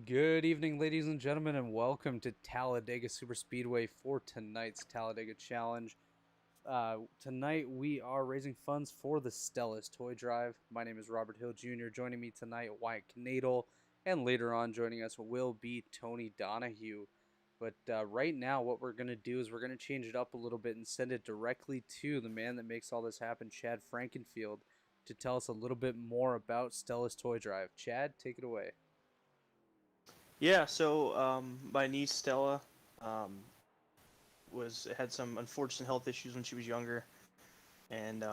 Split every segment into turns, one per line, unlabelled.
Good evening, ladies and gentlemen, and welcome to Talladega Superspeedway for tonight's Talladega Challenge. Tonight we are raising funds for the Stella's Toy Drive. My name is Robert Hill Jr. Joining me tonight, Wyatt Knadel, and later on joining us will be Tony Donahue. But right now, what we're going to do is we're going to change it up a little bit and send it directly to the man that makes all this happen, Chad Frankenfield, to tell us a little bit more about Stella's Toy Drive. Chad, take it away.
Yeah, so my niece Stella um, was had some unfortunate health issues when she was younger, and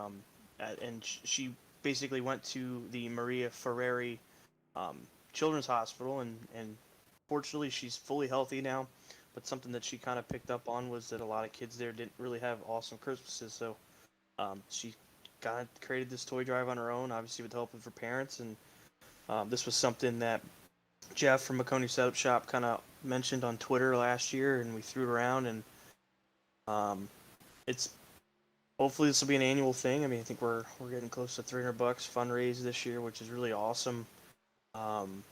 she basically went to the Maria Ferrari um, Children's Hospital, and fortunately she's fully healthy now. But something that she kind of picked up on was that a lot of kids there didn't really have awesome Christmases, so she kind of created this toy drive on her own, obviously with the help of her parents, and this was something that Jeff from McConey Setup Shop kind of mentioned on Twitter last year, and we threw it around, and um, it's hopefully this will be an annual thing. I mean, I think we're getting close to $300 fundraise this year, which is really awesome. Um,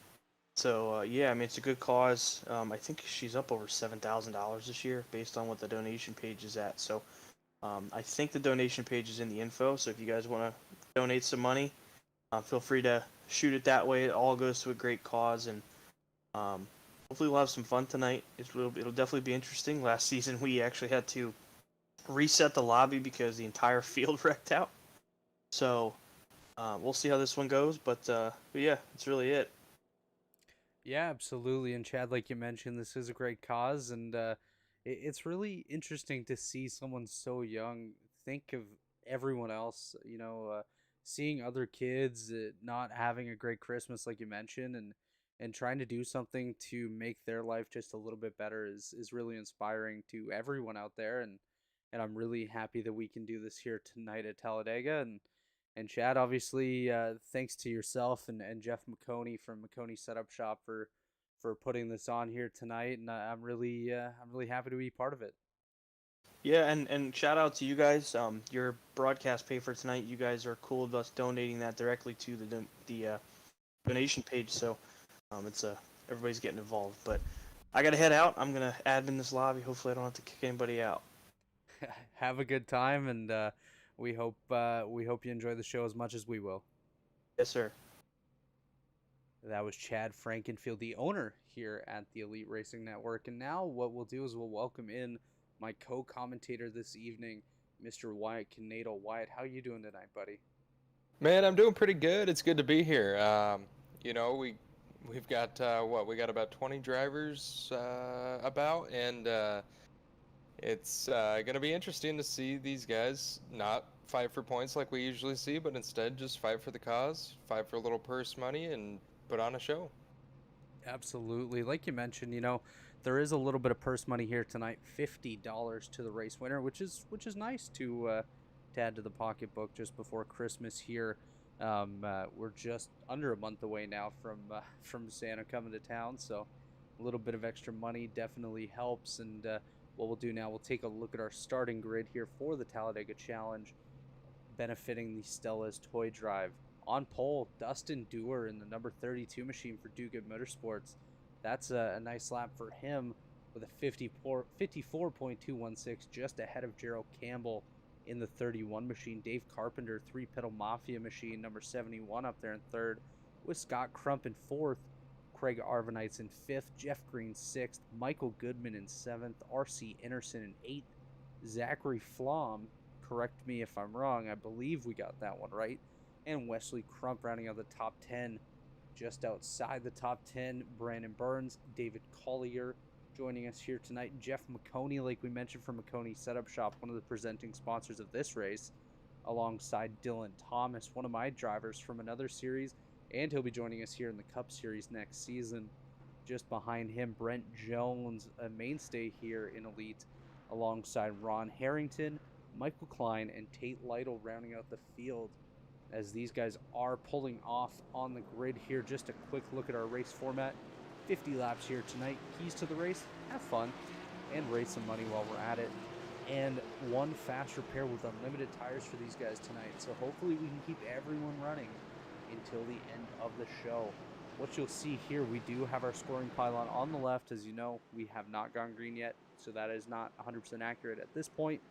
yeah, I mean it's a good cause. I think she's up over $7,000 this year based on what the donation page is at. So I think the donation page is in the info. So if you guys want to donate some money, feel free to shoot it that way. It all goes to a great cause, and Um, hopefully we'll have some fun tonight. It'll definitely be interesting. Last season we actually had to reset the lobby because the entire field wrecked out. So we'll see how this one goes. But yeah, that's really it.
Yeah, absolutely. And Chad, like you mentioned, this is a great cause, and it's really interesting to see someone so young think of everyone else. Seeing other kids not having a great Christmas, like you mentioned, and trying to do something to make their life just a little bit better is really inspiring to everyone out there. And I'm really happy that we can do this here tonight at Talladega. And Chad, obviously, thanks to yourself and Jeff McConey from McConey Setup Shop for putting this on here tonight, and I'm really happy to be part of it.
Yeah, and shout out to you guys. Your broadcast pay for tonight. You guys are cool with us donating that directly to the donation page. So it's everybody's getting involved. But I gotta head out. I'm gonna admin this lobby. Hopefully I don't have to kick anybody out.
Have a good time, and we hope you enjoy the show as much as we will.
Yes, sir.
That was Chad Frankenfield, the owner here at the Elite Racing Network. And now what we'll do is we'll welcome in my co-commentator this evening, Mr. Wyatt Knadel. Wyatt, how you doing tonight, buddy?
Man, I'm doing pretty good. It's good to be here. We've got we got about 20 drivers about, and it's gonna be interesting to see these guys not fight for points like we usually see, but instead just fight for the cause, fight for a little purse money, and put on a show.
Absolutely. Like you mentioned, there is a little bit of purse money here tonight, $50 to the race winner, which is nice to add to the pocketbook just before Christmas here. We're just under a month away now from Santa coming to town, so a little bit of extra money definitely helps. And what we'll do now, we'll take a look at our starting grid here for the Talladega Challenge, benefiting the Stella's Toy Drive. On pole, Dustin Dewar in the number 32 machine for Do Good Motorsports. That's a nice lap for him with a 54.216, just ahead of Gerald Campbell in the 31 machine. Dave Carpenter, three pedal Mafia machine, number 71 up there in third, with Scott Crump in fourth, Craig Arvanites in fifth, Jeff Green sixth, Michael Goodman in seventh, RC Anderson in eighth, Zachary Flom, correct me if I'm wrong, I believe we got that one right, and Wesley Crump rounding out the top 10. Just outside the top 10, Brandon Burns, David Collier joining us here tonight. Jeff McConey, like we mentioned, from McConey Setup Shop, one of the presenting sponsors of this race, alongside Dylan Thomas, one of my drivers from another series, and he'll be joining us here in the Cup Series next season. Just behind him, Brent Jones, a mainstay here in Elite, alongside Ron Harrington, Michael Klein, and Tate Lytle rounding out the field as these guys are pulling off on the grid here. Just a quick look at our race format. 50 laps here tonight. Keys to the race: have fun and raise some money while we're at it. And one fast repair with unlimited tires for these guys tonight. So hopefully we can keep everyone running until the end of the show. what you'll see here, we do have our scoring pylon on the left. As you know, we have not gone green yet, so that is not 100% accurate at this point,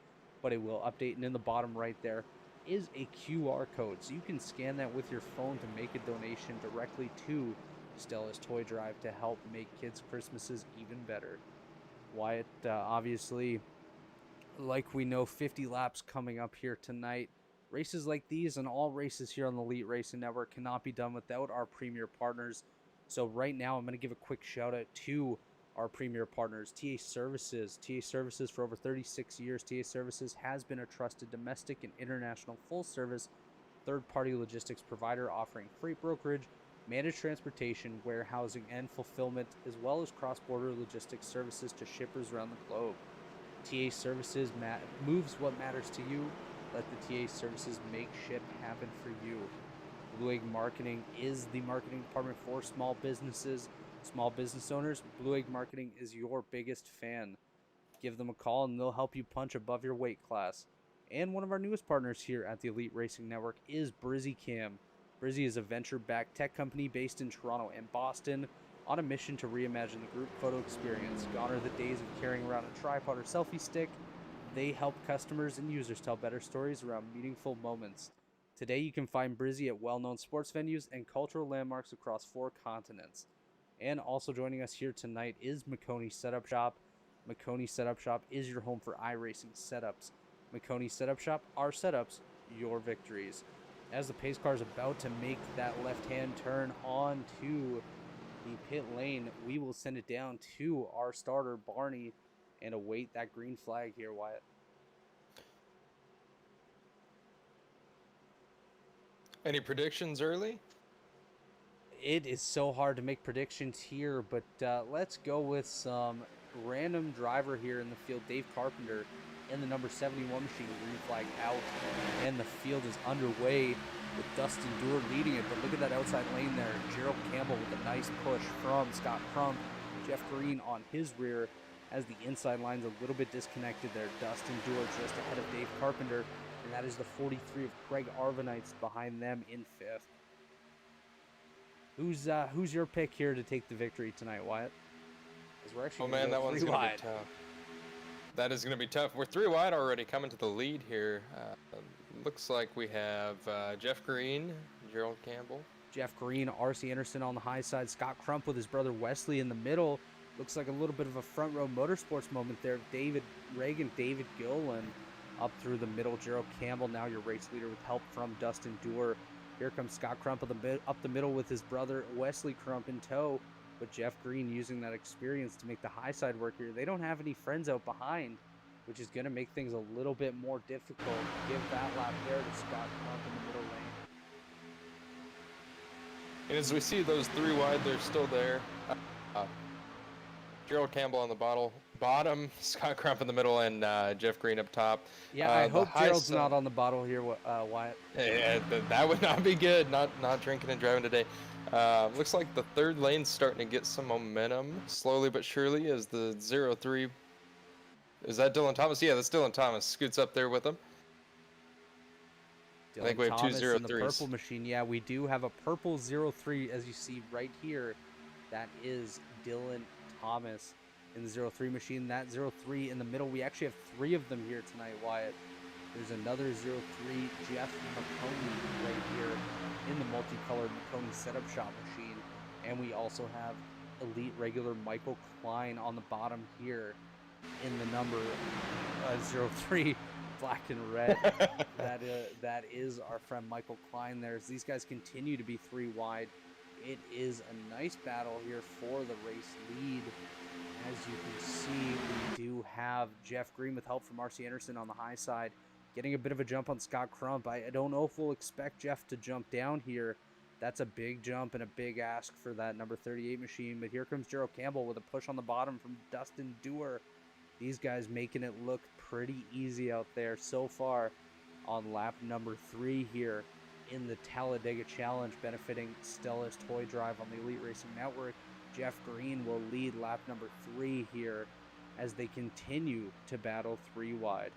but it will update. And in the bottom right there is a QR code, so you can scan that with your phone to make a donation directly to Stella's Toy Drive to help make kids' Christmases even better. Wyatt, obviously, like we know, 50 laps coming up here tonight. Races like these and all races here on the Elite Racing Network cannot be done without our premier partners. So right now, I'm going to give a quick shout out to our premier partners, TA Services. TA Services, for over 36 years, TA Services has been a trusted domestic and international full-service third-party logistics provider offering freight brokerage, managed transportation, warehousing, and fulfillment, as well as cross-border logistics services to shippers around the globe. TA Services moves what matters to you. Let the TA Services make ship happen for you. Blue Egg Marketing is the marketing department for small businesses, small business owners. Blue Egg Marketing is your biggest fan. Give them a call and they'll help you punch above your weight class. And one of our newest partners here at the Elite Racing Network is BrizzyCam. Brizzy is a venture-backed tech company based in Toronto and Boston, on a mission to reimagine the group photo experience. Gone are the days of carrying around a tripod or selfie stick. They help customers and users tell better stories around meaningful moments. Today you can find Brizzy at well-known sports venues and cultural landmarks across 4 continents. And also joining us here tonight is McConey Setup Shop. McConey Setup Shop is your home for iRacing setups. McConey Setup Shop, our setups, your victories. As the pace car is about to make that left-hand turn onto the pit lane, we will send it down to our starter, Barney, and await that green flag here, Wyatt.
Any predictions early?
It is so hard to make predictions here, but let's go with some random driver here in the field, Dave Carpenter, in the number 71 machine, green flag out, and the field is underway with Dustin Dewar leading it. But look at that outside lane there. Gerald Campbell with a nice push from Scott Crump. Jeff Green on his rear, as the inside line's a little bit disconnected there. Dustin Dewar just ahead of Dave Carpenter, and that is the 43 of Craig Arvanites behind them in 5th. Who's your pick here to take the victory tonight, Wyatt? Because we're actually
that one's going to be tough. That is going to be tough. We're 3 wide already, coming to the lead here. Looks like we have Jeff Green, Gerald Campbell.
Jeff Green, R.C. Anderson on the high side. Scott Crump with his brother Wesley in the middle. Looks like a little bit of a front row motorsports moment there. David Reagan, David Gillen up through the middle. Gerald Campbell, now your race leader with help from Dustin Dewar. Here comes Scott Crump up the middle with his brother Wesley Crump in tow. But Jeff Green using that experience to make the high side work here. They don't have any friends out behind, which is going to make things a little bit more difficult. Give that lap there to Scott Crump in the middle lane.
And as we see those 3 wide, they're still there. Gerald Campbell on the bottom, Scott Crump in the middle, and Jeff Green up top.
Yeah, I hope Gerald's not on the bottle here, Wyatt.
Yeah, that would not be good. Not drinking and driving today. Looks like the 3rd lane's starting to get some momentum, slowly but surely, as the 03. Is that Dylan Thomas? Yeah, that's Dylan Thomas. Scoots up there with him.
Dylan
I think we have
Thomas
2
in the
03s.
purple machine. Yeah, we do have a purple 03, as you see right here. That is Dylan Thomas in the 03 machine. That 03 in the middle. We actually have 3 of them here tonight, Wyatt. There's another 03, Jeff McConey, right here in the multicolored McConey Setup Shop machine. And we also have elite regular Michael Klein on the bottom here in the number 03, black and red. that is our friend Michael Klein there. As these guys continue to be 3 wide, it is a nice battle here for the race lead. As you can see, we do have Jeff Green with help from R.C. Anderson on the high side, getting a bit of a jump on Scott Crump. I don't know if we'll expect Jeff to jump down here. That's a big jump and a big ask for that number 38 machine. But here comes Gerald Campbell with a push on the bottom from Dustin Dewar. These guys making it look pretty easy out there so far on lap number 3 here in the Talladega Challenge, benefiting Stella's Toy Drive on the Elite Racing Network. Jeff Green will lead lap number 3 here as they continue to battle 3 wide.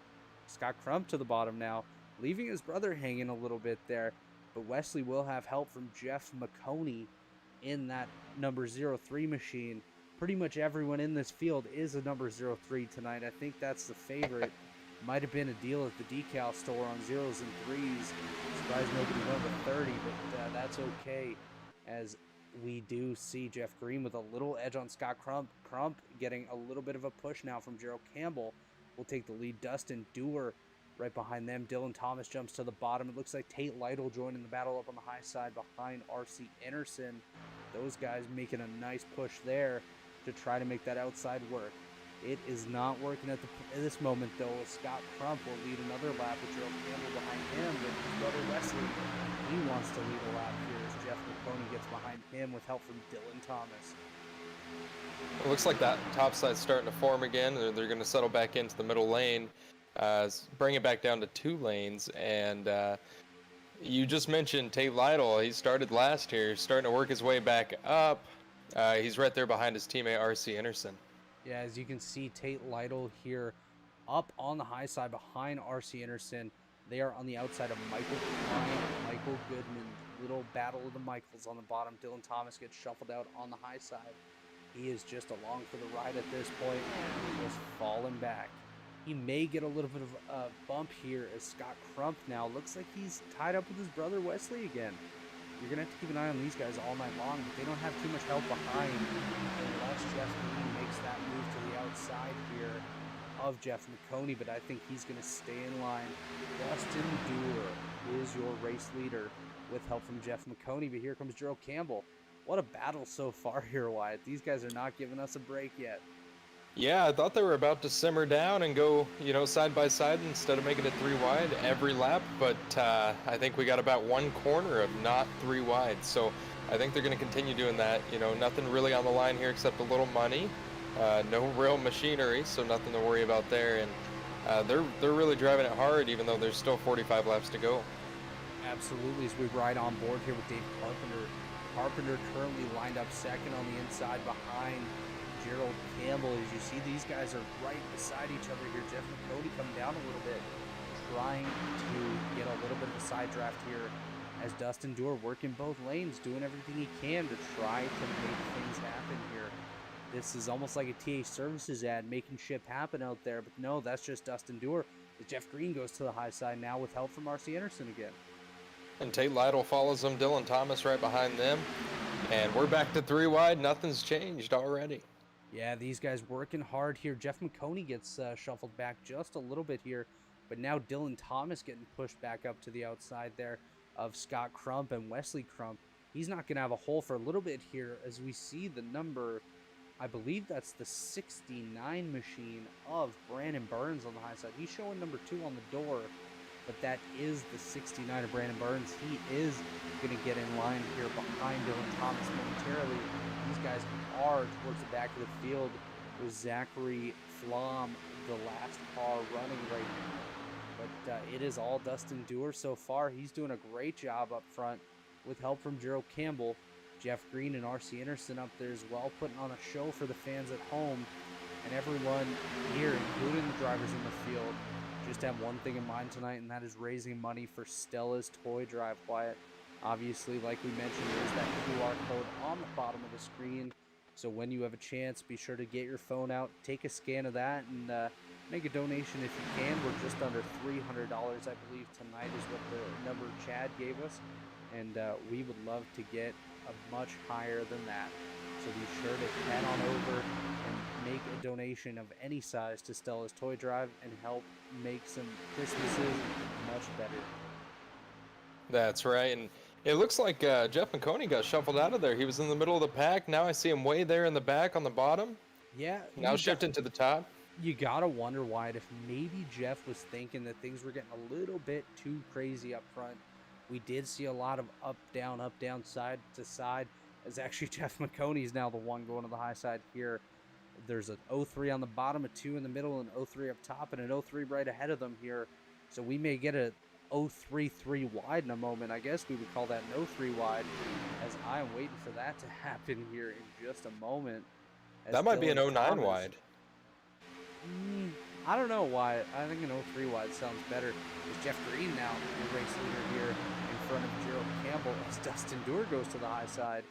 Scott Crump to the bottom now, leaving his brother hanging a little bit there, but Wesley will have help from Jeff McConey in that number 03 machine. Pretty much everyone in this field is a number 03 tonight. I think that's the favorite. Might have been a deal at the decal store on 0s and 3s. Surprised nobody went with 30, but that's okay, as we do see Jeff Green with a little edge on Scott Crump. Crump getting a little bit of a push now from Gerald Campbell. Will take the lead. Dustin Dewar right behind them. Dylan Thomas jumps to the bottom. It looks like Tate Lytle joining the battle up on the high side behind R.C. Anderson. Those guys making a nice push there to try to make that outside work. It is not working at this moment, though. Scott Crump will lead another lap with Gerald Campbell behind him, but his brother Wesley, he wants to lead a lap here as Jeff McConey gets behind him with help from Dylan Thomas.
It looks like that top side's starting to form again. They're going to settle back into the middle lane, bring it back down to 2 lanes. And you just mentioned Tate Lytle. He started last here, starting to work his way back up. He's right there behind his teammate R.C. Anderson.
Yeah, as you can see, Tate Lytle here up on the high side behind R.C. Anderson. They are on the outside of Michael Klein, Michael Goodman. Little battle of the Michaels on the bottom. Dylan Thomas gets shuffled out on the high side. He is just along for the ride at this point, just falling back. He may get a little bit of a bump here as Scott Crump now looks like he's tied up with his brother Wesley again. You're going to have to keep an eye on these guys all night long, but they don't have too much help behind unless Jeff Green makes that move to the outside here of Jeff McConey, but I think he's going to stay in line. Dustin Dewar is your race leader with help from Jeff McConey, but here comes Gerald Campbell. What a battle so far here, Wyatt. These guys are not giving us a break yet.
Yeah, I thought they were about to simmer down and go, side by side instead of making it 3 wide every lap. But I think we got about 1 corner of not 3 wide. So I think they're going to continue doing that. Nothing really on the line here except a little money. No real machinery, so nothing to worry about there. And they're really driving it hard, even though there's still 45 laps to go.
Absolutely, as we ride on board here with Dave Carpenter. Carpenter currently lined up second on the inside behind Gerald Campbell. As you see, these guys are right beside each other here. Jeff McConey coming down a little bit, trying to get a little bit of a side draft here as Dustin Dewar working both lanes, doing everything he can to try to make things happen here. This is almost like a TA Services ad, making shit happen out there, but no, that's just Dustin Dewar. As Jeff Green goes to the high side now with help from R.C. Anderson again.
And Tate Lytle follows them, Dylan Thomas right behind them. And we're back to 3 wide. Nothing's changed already.
Yeah, these guys working hard here. Jeff McConey gets shuffled back just a little bit here, but now Dylan Thomas getting pushed back up to the outside there of Scott Crump and Wesley Crump. He's not going to have a hole for a little bit here as we see the number, I believe that's the 69 machine of Brandon Burns on the high side. He's showing number 2 on the door, but that is the 69 of Brandon Burns. He is going to get in line here behind Dylan Thomas momentarily. These guys are towards the back of the field with Zachary Flom, the last car running right now. But it is all Dustin Dewar so far. He's doing a great job up front with help from Gerald Campbell. Jeff Green and R.C. Anderson up there as well, putting on a show for the fans at home. And everyone here, including the drivers in the field, just have one thing in mind tonight, and that is raising money for Stella's Toy Drive, Wyatt. Obviously, like we mentioned, there's that QR code on the bottom of the screen. So when you have a chance, be sure to get your phone out, take a scan of that, and make a donation if you can. We're just under $300, I believe, tonight is what the number Chad gave us. And we would love to get a much higher than that. So be sure to head on over and make a donation of any size to Stella's Toy Drive and help make some Christmases much better.
That's right. And it looks like Jeff McConey got shuffled out of there. He was in the middle of the pack. Now I see him way there in the back on the bottom.
Yeah.
Now shifting to the top.
You gotta wonder, Wyatt, if maybe Jeff was thinking that things were getting a little bit too crazy up front. We did see a lot of up, down, side to side. As actually Jeff McConey is now the one going to the high side here. There's an 03 on the bottom, a 2 in the middle, an 03 up top, and an 03 right ahead of them here. So we may get a 03 wide in a moment. I guess we would call that an 03 wide, as I am waiting for that to happen here in just a moment.
That might be an 09 wide.
I don't know why. I think an 03 wide sounds better. It's Jeff Green now, the race leader here in front of Gerald Campbell as Dustin Dewar goes to the high side.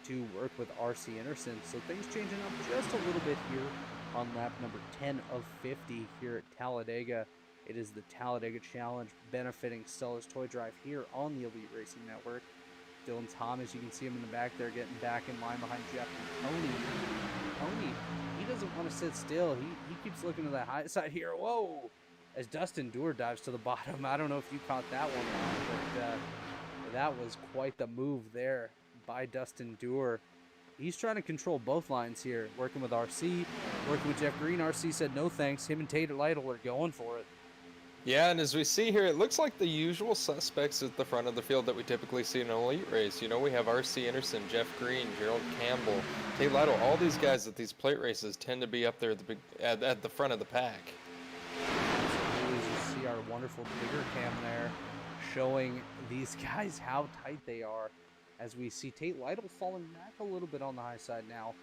to work with RC Anderson. So things changing up just a little bit here on lap number 10 of 50 here at Talladega. It is the Talladega Challenge benefiting Stella's Toy Drive here on the Elite Racing Network. Dylan Thomas, you can see him in the back there getting back in line behind Jeff Tony. He doesn't want to sit still. He keeps looking to the high side here. Whoa! As Dustin Dewar dives to the bottom. I don't know if you caught that one, but that was quite the move there by Dustin Dewar. He's trying to control both lines here, working with RC, working with Jeff Green. RC said no thanks. Him and Tate Lytle are going for it.
Yeah, and as we see here, it looks like the usual suspects at the front of the field that we typically see in an elite race. You know, we have R.C. Anderson, Jeff Green, Gerald Campbell, Tate Lytle. All these guys at these plate races tend to be up there at the front of the pack.
Absolutely, as you see our wonderful bigger cam there showing these guys how tight they are. As we see Tate Lytle falling back a little bit on the high side now.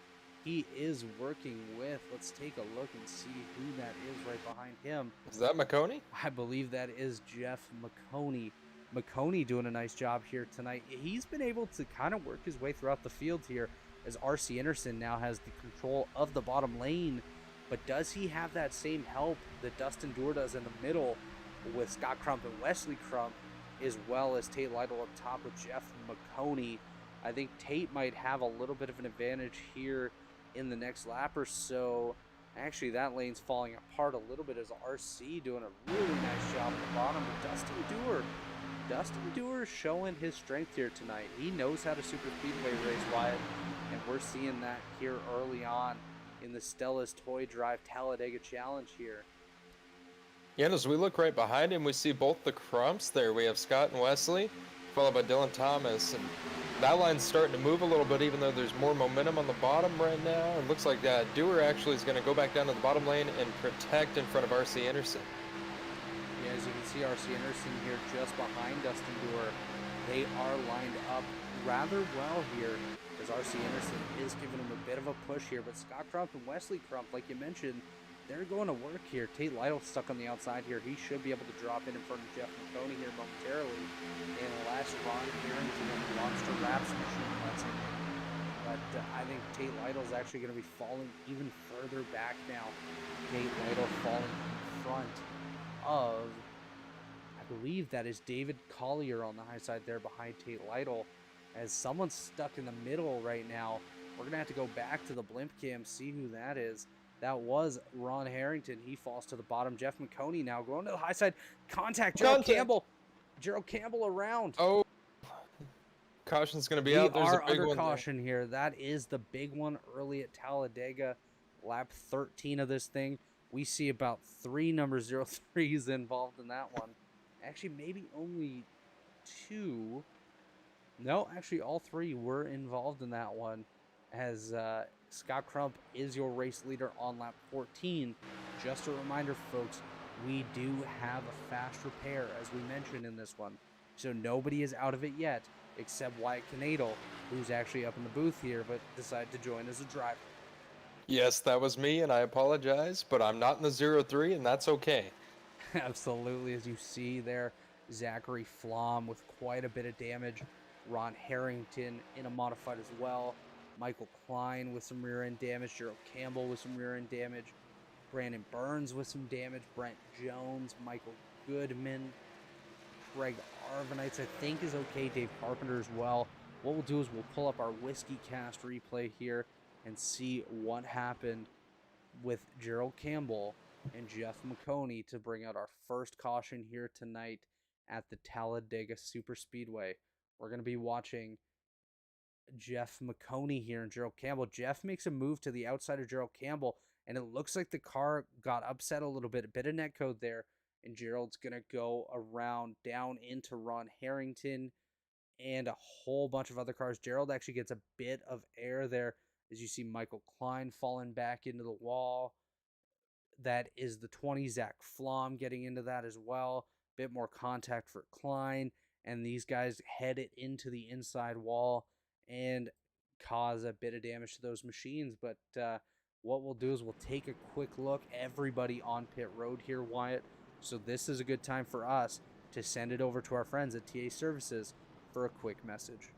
He is working with, let's take a look and see who that is right behind him.
Is that McConey?
I believe that is Jeff McConey. McConey doing a nice job here tonight. He's been able to kind of work his way throughout the field here as R.C. Anderson now has the control of the bottom lane. But does he have that same help that Dustin Dewar does in the middle with Scott Crump and Wesley Crump, as well as Tate Lytle up top with Jeff McConey? I think Tate might have a little bit of an advantage here in the next lap or so. Actually, that lane's falling apart a little bit as RC doing a really nice job at the bottom with Dustin Dewar showing his strength here tonight. He knows how to super speedway race, Wyatt, and we're seeing that here early on in the Stella's Toy Drive Talladega Challenge here.
Yeah, and as we look right behind him, we see both the Crumps there. We have Scott and Wesley, followed by Dylan Thomas, and that line's starting to move a little bit, even though there's more momentum on the bottom right now. It looks like Dewar actually is going to go back down to the bottom lane and protect in front of R.C. Anderson.
Yeah, as you can see, R.C. Anderson here just behind Dustin Dewar. They are lined up rather well here as R.C. Anderson is giving him a bit of a push here. But Scott Crump and Wesley Crump, like you mentioned, they're going to work here. Tate Lytle stuck on the outside here. He should be able to drop in front of Jeff McConey here momentarily. And last Ron Harrington on the Monster Raps machine lets him in. But I think Tate Lytle's actually going to be falling even further back now. Tate Lytle falling in front of, I believe that is David Collier on the high side there behind Tate Lytle. As someone's stuck in the middle right now. We're going to have to go back to the blimp cam, see who that is. That was Ron Harrington. He falls to the bottom. Jeff McConey now going to the high side. Contact Gerald Campbell. Gerald Campbell around.
Oh, caution's going to be out.
We
There's
are
a big
under
one
caution here. That is the big one early at Talladega. Lap 13 of this thing. We see about 3 number 03s involved in that one. Actually, maybe only 2. No, actually all 3 were involved in that one. As Scott Crump is your race leader on lap 14. Just a reminder, folks, we do have a fast repair, as we mentioned in this one. So nobody is out of it yet, except Wyatt Canadle, who's actually up in the booth here, but decided to join as a driver.
Yes, that was me, and I apologize, but I'm not in the 03, and that's okay.
Absolutely, as you see there, Zachary Flom with quite a bit of damage. Ron Harrington in a modified as well. Michael Klein with some rear end damage. Gerald Campbell with some rear end damage. Brandon Burns with some damage. Brent Jones, Michael Goodman. Craig Arvanites, I think, is okay. Dave Carpenter as well. What we'll do is we'll pull up our Whiskey Cast replay here and see what happened with Gerald Campbell and Jeff McConey to bring out our first caution here tonight at the Talladega Super Speedway. We're going to be watching Jeff McConey here and Gerald Campbell. Jeff makes a move to the outside of Gerald Campbell, and it looks like the car got upset a little bit. A bit of netcode there, and Gerald's going to go around down into Ron Harrington and a whole bunch of other cars. Gerald actually gets a bit of air there as you see Michael Klein falling back into the wall. That is the 20, Zach Flom getting into that as well. Bit more contact for Klein, and these guys head it into the inside wall and cause a bit of damage to those machines. But what we'll do is we'll take a quick look. Everybody on pit road here, Wyatt. So this is a good time for us to send it over to our friends at TA Services for a quick message.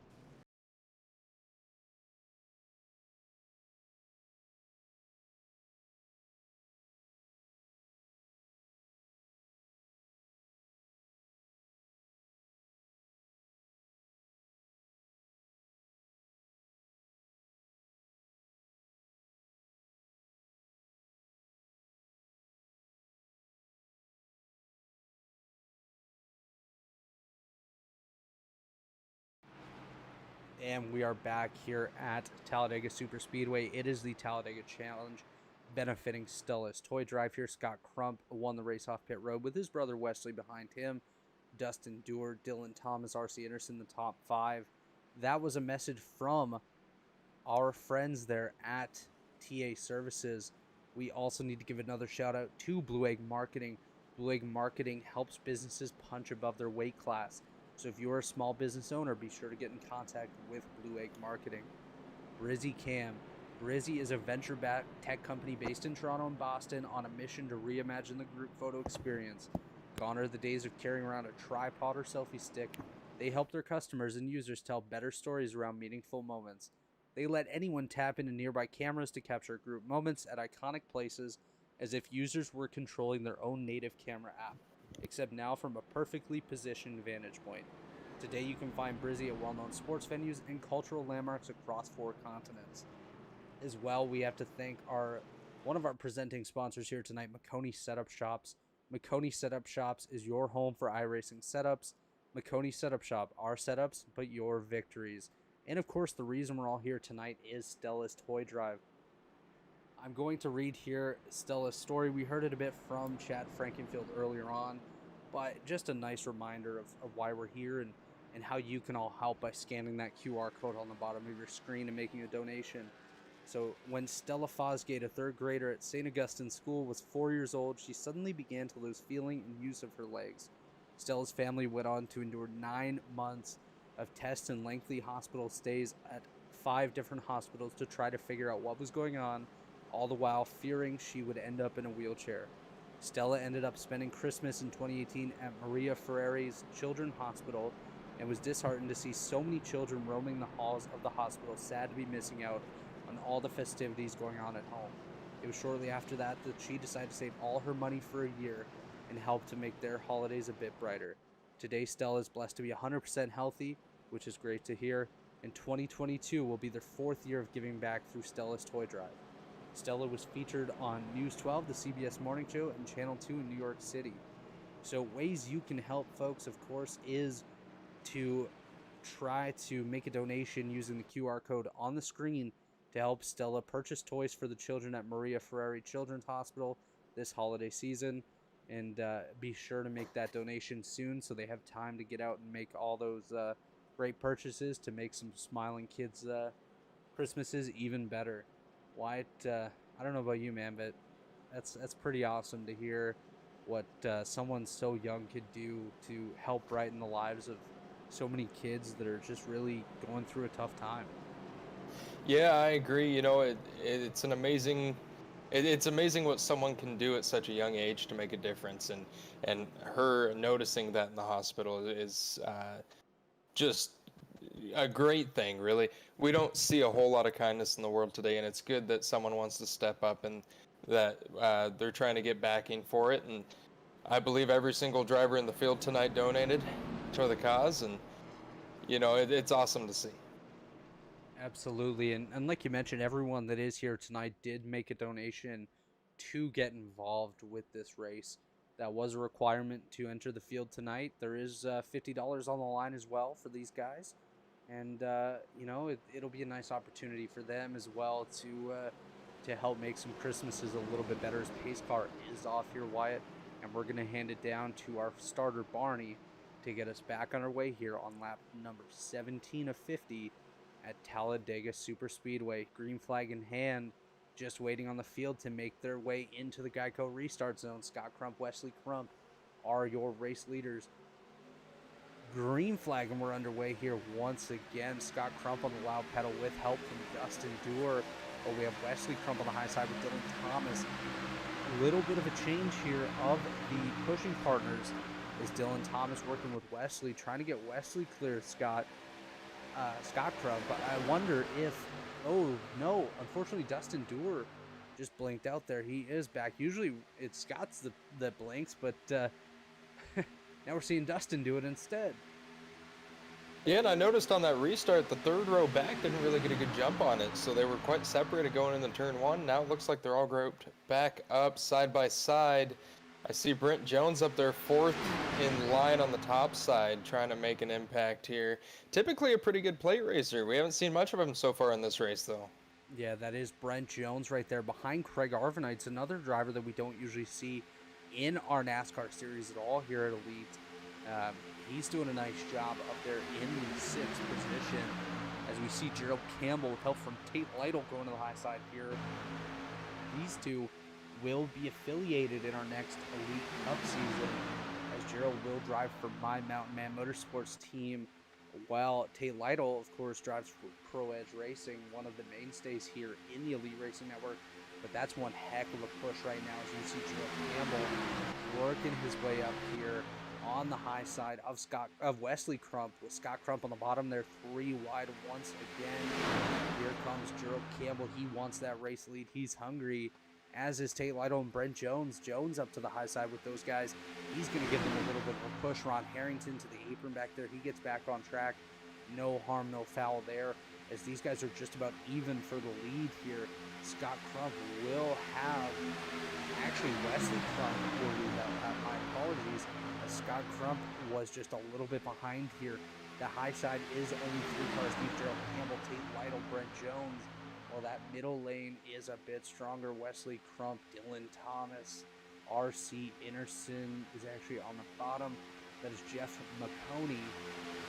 And we are back here at Talladega Super Speedway. It is the Talladega Challenge benefiting Stella's Toy Drive here. Scott Crump won the race off pit road with his brother Wesley behind him. Dustin Dewar, Dylan Thomas, R.C. Anderson, the top 5. That was a message from our friends there at TA Services. We also need to give another shout out to Blue Egg Marketing. Blue Egg Marketing helps businesses punch above their weight class. So if you're a small business owner, be sure to get in contact with Blue Egg Marketing. Brizzy Cam. Brizzy is a venture-backed tech company based in Toronto and Boston on a mission to reimagine the group photo experience. Gone are the days of carrying around a tripod or selfie stick. They help their customers and users tell better stories around meaningful moments. They let anyone tap into nearby cameras to capture group moments at iconic places as if users were controlling their own native camera app, except now from a perfectly positioned vantage point. Today you can find Brizzy at well-known sports venues and cultural landmarks across 4 continents. As well, we have to thank one of our presenting sponsors here tonight, McConey Setup Shops. McConey Setup Shops is your home for iRacing setups. McConey Setup Shop, our setups, but your victories. And of course, the reason we're all here tonight is Stella's Toy Drive. I'm going to read here Stella's story. We heard it a bit from Chad Frankenfield earlier on, but just a nice reminder of why we're here and how you can all help by scanning that QR code on the bottom of your screen and making a donation. So when Stella Fosgate, a 3rd grader at St. Augustine School, was 4 years old, she suddenly began to lose feeling and use of her legs. Stella's family went on to endure 9 months of tests and lengthy hospital stays at 5 different hospitals to try to figure out what was going on, all the while fearing she would end up in a wheelchair. Stella ended up spending Christmas in 2018 at Maria Ferreri's Children's Hospital and was disheartened to see so many children roaming the halls of the hospital, sad to be missing out on all the festivities going on at home. It was shortly after that she decided to save all her money for a year and help to make their holidays a bit brighter. Today, Stella is blessed to be 100% healthy, which is great to hear, and 2022 will be their 4th year of giving back through Stella's Toy Drive. Stella was featured on News 12, the CBS Morning Show, and Channel 2 in New York City. So ways you can help folks, of course, is to try to make a donation using the QR code on the screen to help Stella purchase toys for the children at Maria Ferreri Children's Hospital this holiday season. And be sure to make that donation soon so they have time to get out and make all those great purchases to make some smiling kids' Christmases even better. Wyatt, I don't know about you, man, but that's pretty awesome to hear what someone so young could do to help brighten the lives of so many kids that are just really going through a tough time.
Yeah, I agree. You know, it's an amazing. It's amazing what someone can do at such a young age to make a difference, and her noticing that in the hospital is just a great thing, really. We don't see a whole lot of kindness in the world today, and it's good that someone wants to step up and that they're trying to get backing for it. And I believe every single driver in the field tonight donated to the cause, and you know, it's awesome to see.
Absolutely. And like you mentioned, everyone that is here tonight did make a donation to get involved with this race. That was a requirement to enter the field tonight. There is $50 on the line as well for these guys. And, you know, it'll be a nice opportunity for them as well to help make some Christmases a little bit better. As pace car is off here, Wyatt. And we're going to hand it down to our starter, Barney, to get us back on our way here on lap number 17 of 50 at Talladega Super Speedway. Green flag in hand, just waiting on the field to make their way into the Geico restart zone. Scott Crump, Wesley Crump are your race leaders. Green flag, and we're underway here once again. Scott Crump on the loud pedal with help from Dustin Dewar. But we have Wesley Crump on the high side with Dylan Thomas. A little bit of a change here of the pushing partners is Dylan Thomas working with Wesley, trying to get Wesley clear of Scott Crump. But I wonder if, oh no, unfortunately Dustin Dewar just blinked out there. He is back. Usually it's Scott's that blinks, but now we're seeing Dustin do it instead.
Yeah, and I noticed on that restart, the 3rd row back didn't really get a good jump on it, so they were quite separated going into turn 1. Now it looks like they're all grouped back up side by side. I see Brent Jones up there 4th in line on the top side, trying to make an impact here. Typically a pretty good plate racer. We haven't seen much of him so far in this race, though.
Yeah, that is Brent Jones right there behind Craig Arvanites, another driver that we don't usually see in our NASCAR series at all here at Elite. He's doing a nice job up there in the 6th position as we see Gerald Campbell with help from Tate Lytle going to the high side here. These two will be affiliated in our next Elite Cup season as Gerald will drive for my Mountain Man Motorsports team, while Tate Lytle, of course, drives for Pro Edge Racing, one of the mainstays here in the Elite Racing Network. But that's one heck of a push right now as you see Gerald Campbell working his way up here on the high side of Wesley Crump, with Scott Crump on the bottom there, 3 wide once again. Here comes Gerald Campbell. He wants that race lead. He's hungry, as is Tate Lytle and Brent Jones. Jones up to the high side with those guys. He's going to give them a little bit of a push. Ron Harrington to the apron back there. He gets back on track. No harm, no foul there, as these guys are just about even for the lead here. Scott Crump will have, actually Wesley Crump will lead that. My apologies, as Scott Crump was just a little bit behind here. The high side is only 3 cars deep. Gerald Campbell, Tate Lytle, Brent Jones. Well, that middle lane is a bit stronger. Wesley Crump, Dylan Thomas, R.C. Innerson is actually on the bottom. That is Jeff McConey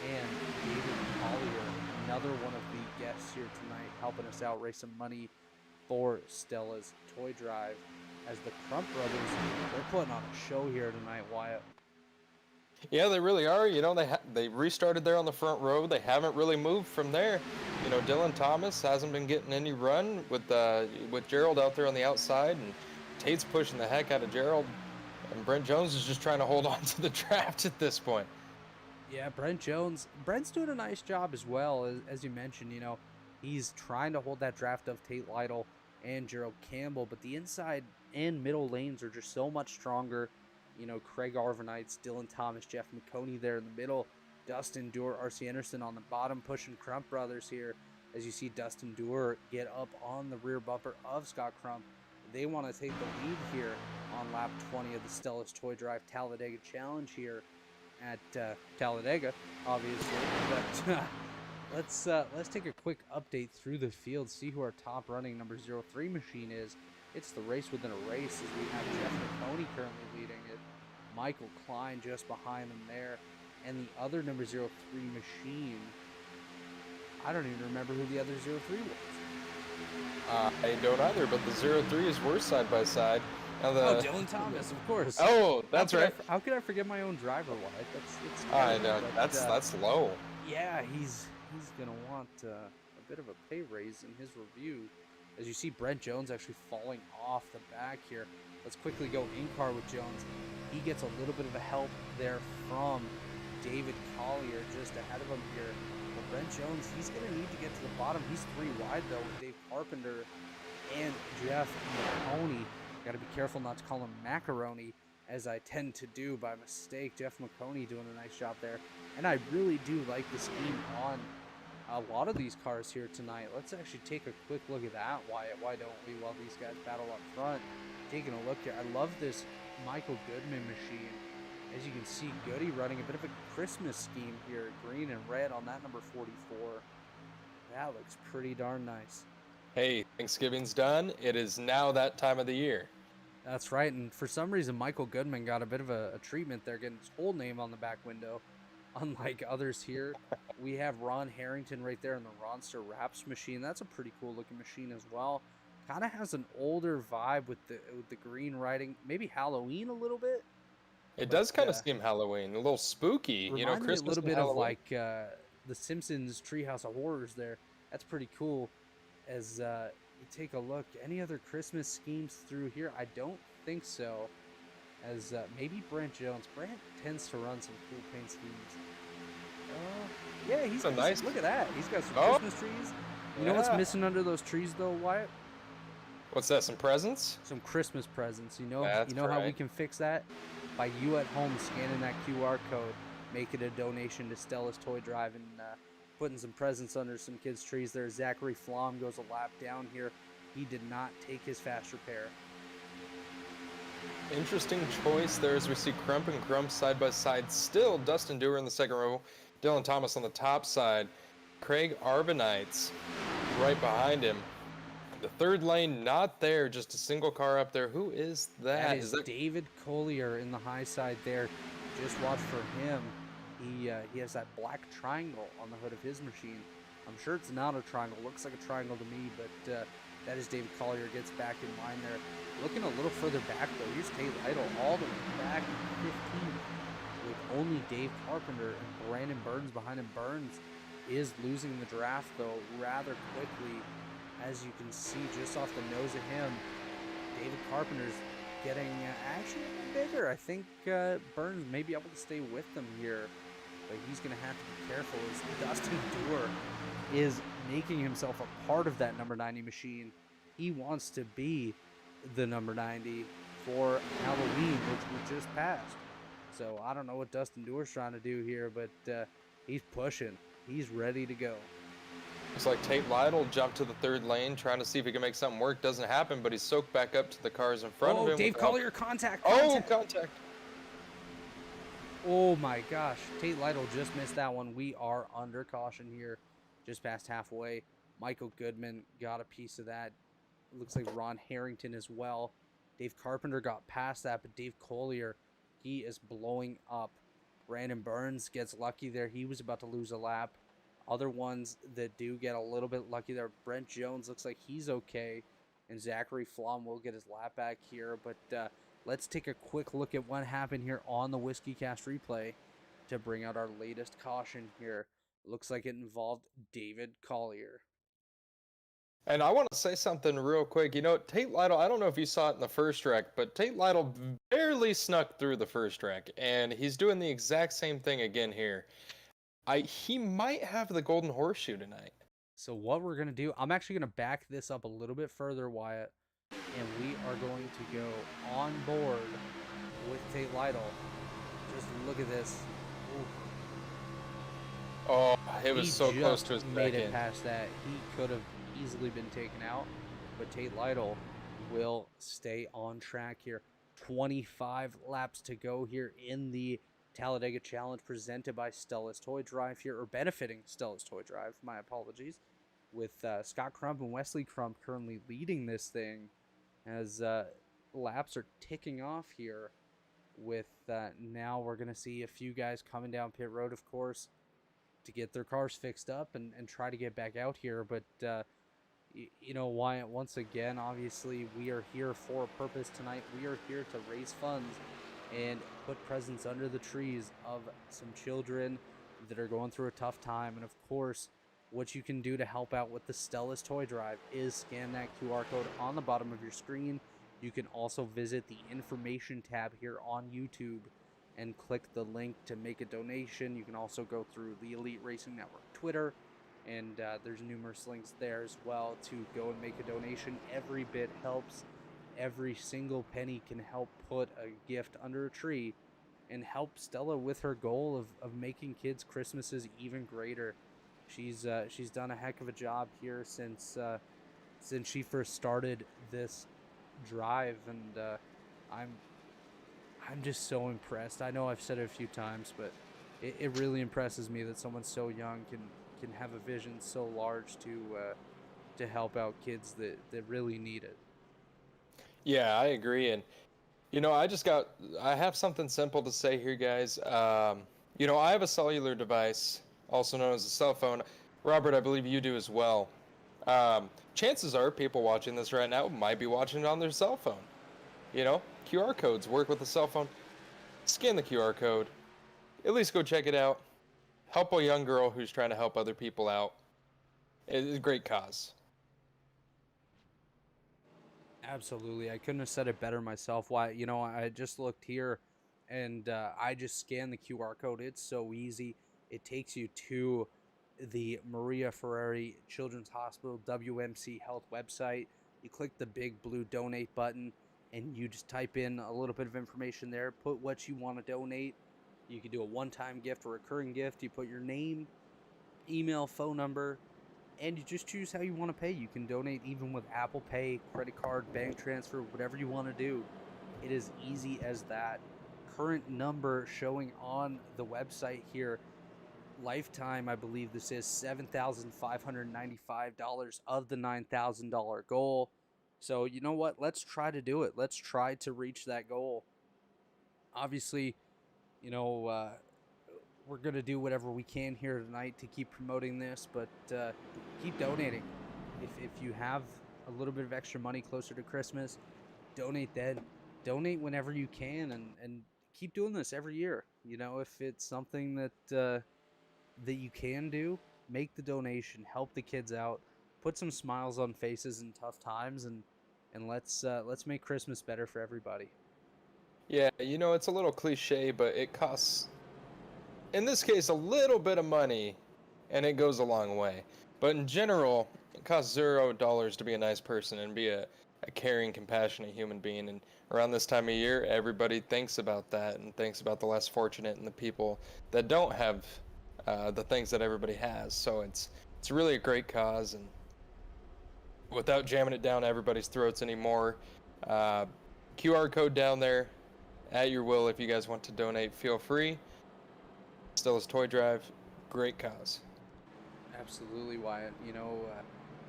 and David Collier, another one of the guests here tonight, helping us out raise some money for Stella's Toy Drive. As the Crump brothers, they're putting on a show here tonight, Wyatt.
Yeah, they really are. You know, they restarted there on the front row. They haven't really moved from there. You know, Dylan Thomas hasn't been getting any run with Gerald out there on the outside, and Tate's pushing the heck out of Gerald, and Brent Jones is just trying to hold on to the draft at this point.
Yeah, Brent's doing a nice job as well. As you mentioned, you know, he's trying to hold that draft of Tate Lytle and Gerald Campbell, but the inside and middle lanes are just so much stronger. You know, Craig Arvanites, Dylan Thomas, Jeff McConey there in the middle, Dustin Dewar, R.C. Anderson on the bottom, pushing Crump brothers here. As you see Dustin Dewar get up on the rear bumper of Scott Crump. They want to take the lead here on lap 20 of the Stella's Toy Drive Talladega Challenge here at Talladega, obviously. But let's take a quick update through the field, see who our top running number 03 machine is. It's the race within a race, as we have Jeff McConey currently leading it, Michael Klein just behind him there, and the other number 03 machine, I don't even remember who the other 03 was.
I don't either, but the 03 is worse side by side.
Oh, Dylan Thomas, of course.
Oh, that's right.
How could I forget my own driver, Wyatt? That's
I know, that's low.
Yeah, he's gonna want a bit of a pay raise in his review. As you see Brent Jones actually falling off the back here. Let's quickly go in car with Jones. He gets a little bit of a help there from David Collier just ahead of him here. But Brent Jones, he's going to need to get to the bottom. He's 3 wide though with Dave Carpenter and Jeff McConey. Got to be careful not to call him Macaroni, as I tend to do by mistake. Jeff McConey doing a nice job there. And I really do like the scheme on a lot of these cars here tonight. Let's actually take a quick look at that, Wyatt. Why don't we, while these guys battle up front? Taking a look here. I love this Michael Goodman machine. As you can see, Goody running a bit of a Christmas scheme here. Green and red on that number 44. That looks pretty darn nice.
Hey, Thanksgiving's done. It is now that time of the year.
That's right, and for some reason, Michael Goodman got a bit of a treatment there, getting his whole name on the back window. Unlike others here, we have Ron Harrington right there in the Ronster Wraps machine. That's a pretty cool looking machine as well. Kind of has an older vibe with the green writing, maybe Halloween a little bit.
It does kind of seem Halloween, a little spooky. You know, Christmas.
A little bit
Halloween.
of like the Simpsons Treehouse of Horrors there. That's pretty cool. As you take a look, any other Christmas schemes through here? I don't think so. As maybe Brent Jones. Brent tends to run some cool paint schemes. Yeah, he's got
nice.
Look at that. He's got some Christmas trees. You know what's missing under those trees, though, Wyatt?
What's that? Some presents?
Some Christmas presents. You know
That's
how we can fix that? By you at home scanning that QR code, making a donation to Stella's Toy Drive, and putting some presents under some kids' trees there. Zachary Flom goes a lap down here. He did not take his fast repair.
Interesting choice there as we see Crump and Crump side by side. Still, Dustin Dewar in the second row, Dylan Thomas on the top side, Craig Arbonites right behind him. The third lane not there, just a single car up there. Who is that?
That is David Collier in the high side there. Just watch for him. He has that black triangle on the hood of his machine. I'm sure it's not a triangle. Looks like a triangle to me, but that is David Collier. Gets back in line there. Looking a little further back, though. Here's Tate Lytle all the way back in 15th with only Dave Carpenter and Brandon Burns behind him. Burns is losing the draft, though, rather quickly. As you can see just off the nose of him, David Carpenter's getting actually a bit bigger. I think Burns may be able to stay with them here, but he's going to have to be careful as Dustin Dewar is making himself a part of that number 90 machine. He wants to be the number 90 for Halloween, which we just passed. So I don't know what Dustin Dewar's trying to do here, but he's pushing. He's ready to go.
Looks like Tate Lytle jumped to the third lane, trying to see if he can make something work. Doesn't happen, but he's soaked back up to the cars in front of him.
Oh, Dave Collier, contact.
Oh, contact.
Oh my gosh, Tate Lytle just missed that one. We are under caution here, just past halfway. Michael Goodman got a piece of that. It looks like Ron Harrington as well. Dave Carpenter got past that, but Dave Collier, he is blowing up. Brandon Burns gets lucky there. He was about to lose a lap. Other ones that do get a little bit lucky there, Brent Jones looks like he's okay, and Zachary Flom will get his lap back here. But let's take a quick look at what happened here on the Whiskey Cast replay to bring out our latest caution here. Looks like it involved David Collier.
And I want to say something real quick. You know, Tate Lytle, I don't know if you saw it in the first wreck, but Tate Lytle barely snuck through the first wreck, and he's doing the exact same thing again here. He might have the golden horseshoe tonight.
So what we're going to do, I'm actually going to back this up a little bit further, Wyatt, and we are going to go on board with Tate Lytle. Just look at this. Ooh.
Oh, it was so close to his
made
second.
it past that. He could have easily been taken out, but Tate Lytle will stay on track here. 25 laps to go here in the Talladega Challenge presented by Stella's Toy Drive here, or benefiting Stella's Toy Drive, my apologies, with Scott Crump and Wesley Crump currently leading this thing as laps are ticking off here with now we're going to see a few guys coming down pit road, of course, to get their cars fixed up and try to get back out here. But, you know, Wyatt, once again, obviously we are here for a purpose tonight. We are here to raise funds and put presents under the trees of some children that are going through a tough time. And of course, what you can do to help out with the Stella's Toy Drive is scan that QR code on the bottom of your screen. You can also visit the information tab here on YouTube and click the link to make a donation. You can also go through the Elite Racing Network Twitter, and there's numerous links there as well to go and make a donation. Every bit helps. Every single penny can help put a gift under a tree and help Stella with her goal of making kids' Christmases even greater. She's done a heck of a job here since she first started this drive, and I'm just so impressed. I know I've said it a few times, but it really impresses me that someone so young can have a vision so large to help out kids that really need it.
Yeah, I agree. And, you know, I have something simple to say here, guys. You know, I have a cellular device, also known as a cell phone. Robert, I believe you do as well. Chances are people watching this right now might be watching it on their cell phone. You know, QR codes work with a cell phone. Scan the QR code. At least go check it out. Help a young girl who's trying to help other people out. It's a great cause.
Absolutely. I couldn't have said it better myself. Why, you know, I just looked here and I just scanned the QR code. It's so easy. It takes you to the Maria Ferrari Children's Hospital WMC Health website. You click the big blue donate button and you just type in a little bit of information there. Put what you want to donate. You can do a one-time gift or recurring gift. You put your name, email, phone number, and you just choose how you want to pay. You can donate even with Apple Pay, credit card, bank transfer, whatever you want to do. It is easy as that. Current number showing on the website here, lifetime, I believe this is $7,595 of the $9,000 goal. So you know what? Let's try to do it. Let's try to reach that goal. Obviously, you know, we're going to do whatever we can here tonight to keep promoting this, but keep donating. If you have a little bit of extra money closer to Christmas, donate then. Donate whenever you can, and keep doing this every year. You know, if it's something that that you can do, make the donation, help the kids out, put some smiles on faces in tough times, and let's make Christmas better for everybody.
Yeah, you know, it's a little cliche, but it costs, in this case, a little bit of money, and it goes a long way. But in general, it costs $0 to be a nice person and be a caring, compassionate human being. And around this time of year, everybody thinks about that and thinks about the less fortunate and the people that don't have the things that everybody has. So it's really a great cause, and without jamming it down everybody's throats anymore, uh, QR code down there at your will. If you guys want to donate, feel free. Stella's Toy Drive, great cause.
Absolutely, Wyatt. You know,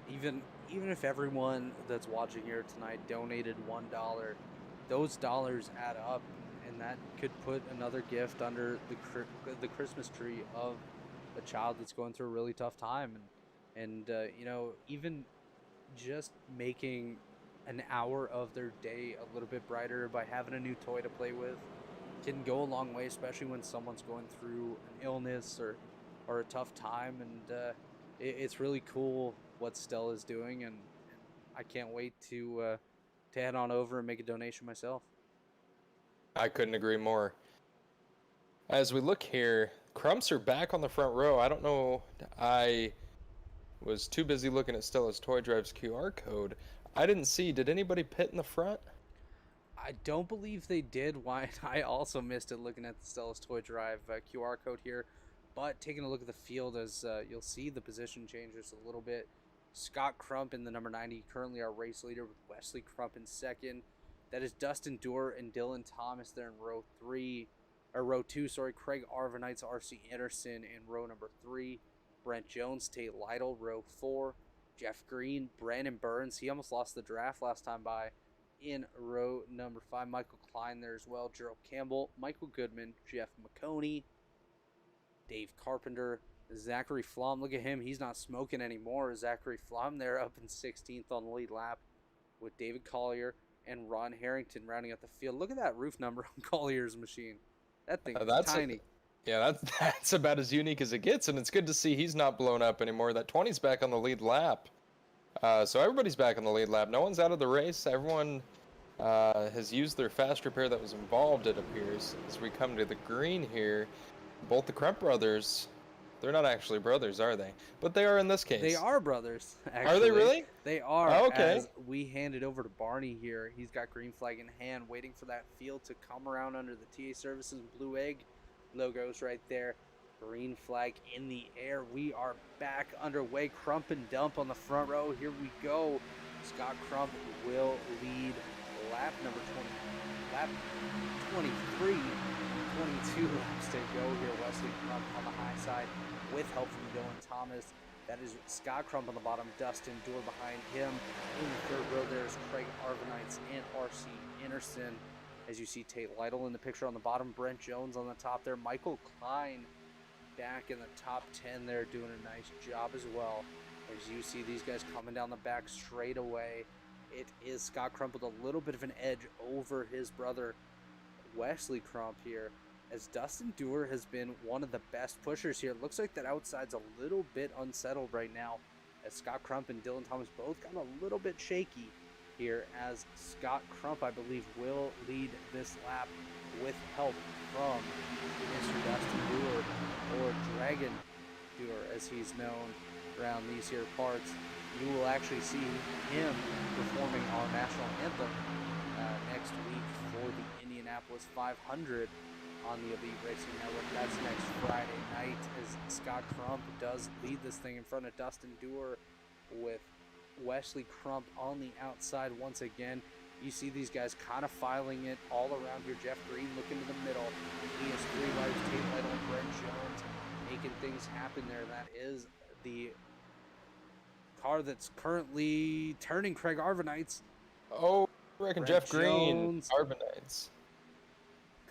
even if everyone that's watching here tonight donated $1, those dollars add up, and that could put another gift under the Christmas tree of a child that's going through a really tough time, and you know, even just making an hour of their day a little bit brighter by having a new toy to play with can go a long way, especially when someone's going through an illness or a tough time. And it's really cool what Stella's doing, and I can't wait to head on over and make a donation myself.
I couldn't agree more. As we look here, Crumps are back on the front row. I don't know, I was too busy looking at Stella's Toy Drive's QR code. I didn't see, did anybody pit in the front?
I don't believe they did. Why? I also missed it looking at the Stella's Toy Drive QR code here. But taking a look at the field, as you'll see the position changes a little bit. Scott Crump in the number 90, currently our race leader, with Wesley Crump in second. That is Dustin Doerr and Dylan Thomas there in row 2, sorry. Craig Arvanites, RC Anderson in row number 3. Brent Jones, Tate Lytle, row 4. Jeff Green, Brandon Burns, he almost lost the draft last time by, in row number 5. Michael Klein there as well. Gerald Campbell, Michael Goodman, Jeff McConey, Dave Carpenter, Zachary Flom. Look at him, he's not smoking anymore. Zachary Flom there up in 16th on the lead lap, with David Collier and Ron Harrington rounding out the field. Look at that roof number on Collier's machine. That thing is tiny.
Yeah, that's about as unique as it gets, and it's good to see he's not blown up anymore. That 20's back on the lead lap. So everybody's back on the lead lap. No one's out of the race. Everyone has used their fast repair that was involved, it appears. As we come to the green here, both the Crump brothers, they're not actually brothers, are they? But they are in this case.
They are brothers, actually.
Are they really?
They are.
Oh, okay.
As we hand it over to Barney here. He's got green flag in hand, waiting for that field to come around under the TA Services Blue Egg logos right there. Green flag in the air. We are back underway. Crump and Dump on the front row. Here we go. Scott Crump will lead lap number 20. Lap 23. 22 laps to go here. Wesley Crump on the high side with help from Dylan Thomas. That is Scott Crump on the bottom. Dustin Doerr behind him. In the third row, there's Craig Arvanites and RC Anderson. As you see Tate Lytle in the picture on the bottom. Brent Jones on the top there. Michael Klein back in the top 10 there, doing a nice job as well. As you see these guys coming down the back straight away. It is Scott Crump with a little bit of an edge over his brother Wesley Crump here, as Dustin Doerr has been one of the best pushers here. It looks like that outside's a little bit unsettled right now, as Scott Crump and Dylan Thomas both got a little bit shaky here, as Scott Crump, I believe, will lead this lap with help from Mr. Dustin Doerr, or Dragon Doerr as he's known around these here parts. You will actually see him performing our national anthem next week for the Indianapolis 500 on the Elite Racing Network. That's next Friday night, as Scott Crump does lead this thing in front of Dustin Doerr, with Wesley Crump on the outside once again. You see these guys kind of filing it all around here. Jeff Green looking to the middle. He has 3 wide tape light on Brent Jones, making things happen there. That is the car that's currently turning Craig Arvanites.
Oh, I reckon
Brent
Jeff Green,
Jones.
Arbonites.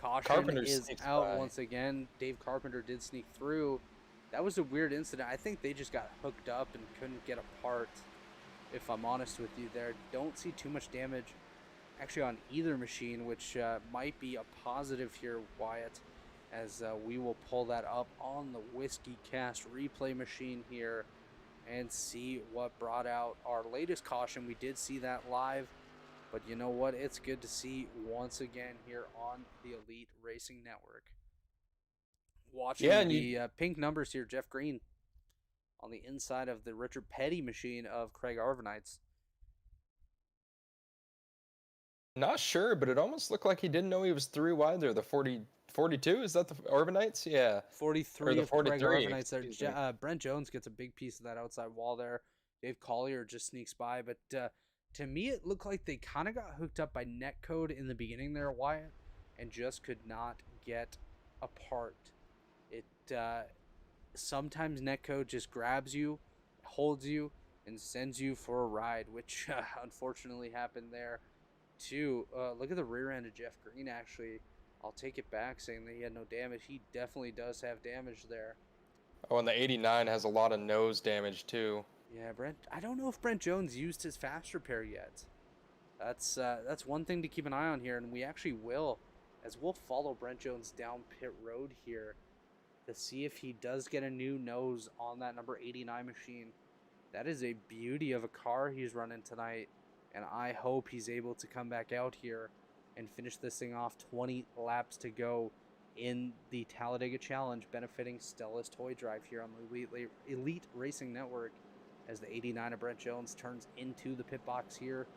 Caution
Carpenter
is
sneaks
out
by.
once again. Dave Carpenter did sneak through. That was a weird incident. I think they just got hooked up and couldn't get apart, if I'm honest with you there. Don't see too much damage actually on either machine, which might be a positive here, Wyatt, as we will pull that up on the Whiskey Cast replay machine here and see what brought out our latest caution. We did see that live, but you know what? It's good to see once again here on the Elite Racing Network. Watching the pink numbers here, Jeff Green on the inside of the Richard Petty machine of Craig Arvanites.
Not sure, but it almost looked like he didn't know he was 3 wide there. The 42, is that the Arbonites? Yeah.
43 of Craig Arvanites
excuse me.
there. Brent Jones gets a big piece of that outside wall there. Dave Collier just sneaks by, but to me it looked like they kind of got hooked up by netcode in the beginning there, Wyatt, and just could not get apart. It sometimes netcode just grabs you, holds you, and sends you for a ride, which unfortunately happened there too. Look at the rear end of Jeff Green. Actually, I'll take it back saying that he had no damage. He definitely does have damage there.
Oh, and the 89 has a lot of nose damage too.
Yeah, Brent. I don't know if Brent Jones used his fast repair yet. That's one thing to keep an eye on here, and we actually will, as we'll follow Brent Jones down pit road here to see if he does get a new nose on that number 89 machine. That is a beauty of a car he's running tonight, and I hope he's able to come back out here and finish this thing off. 20 laps to go in the Talladega Challenge, benefiting Stella's Toy Drive here on the Elite Racing Network, as the 89 of Brent Jones turns into the pit box here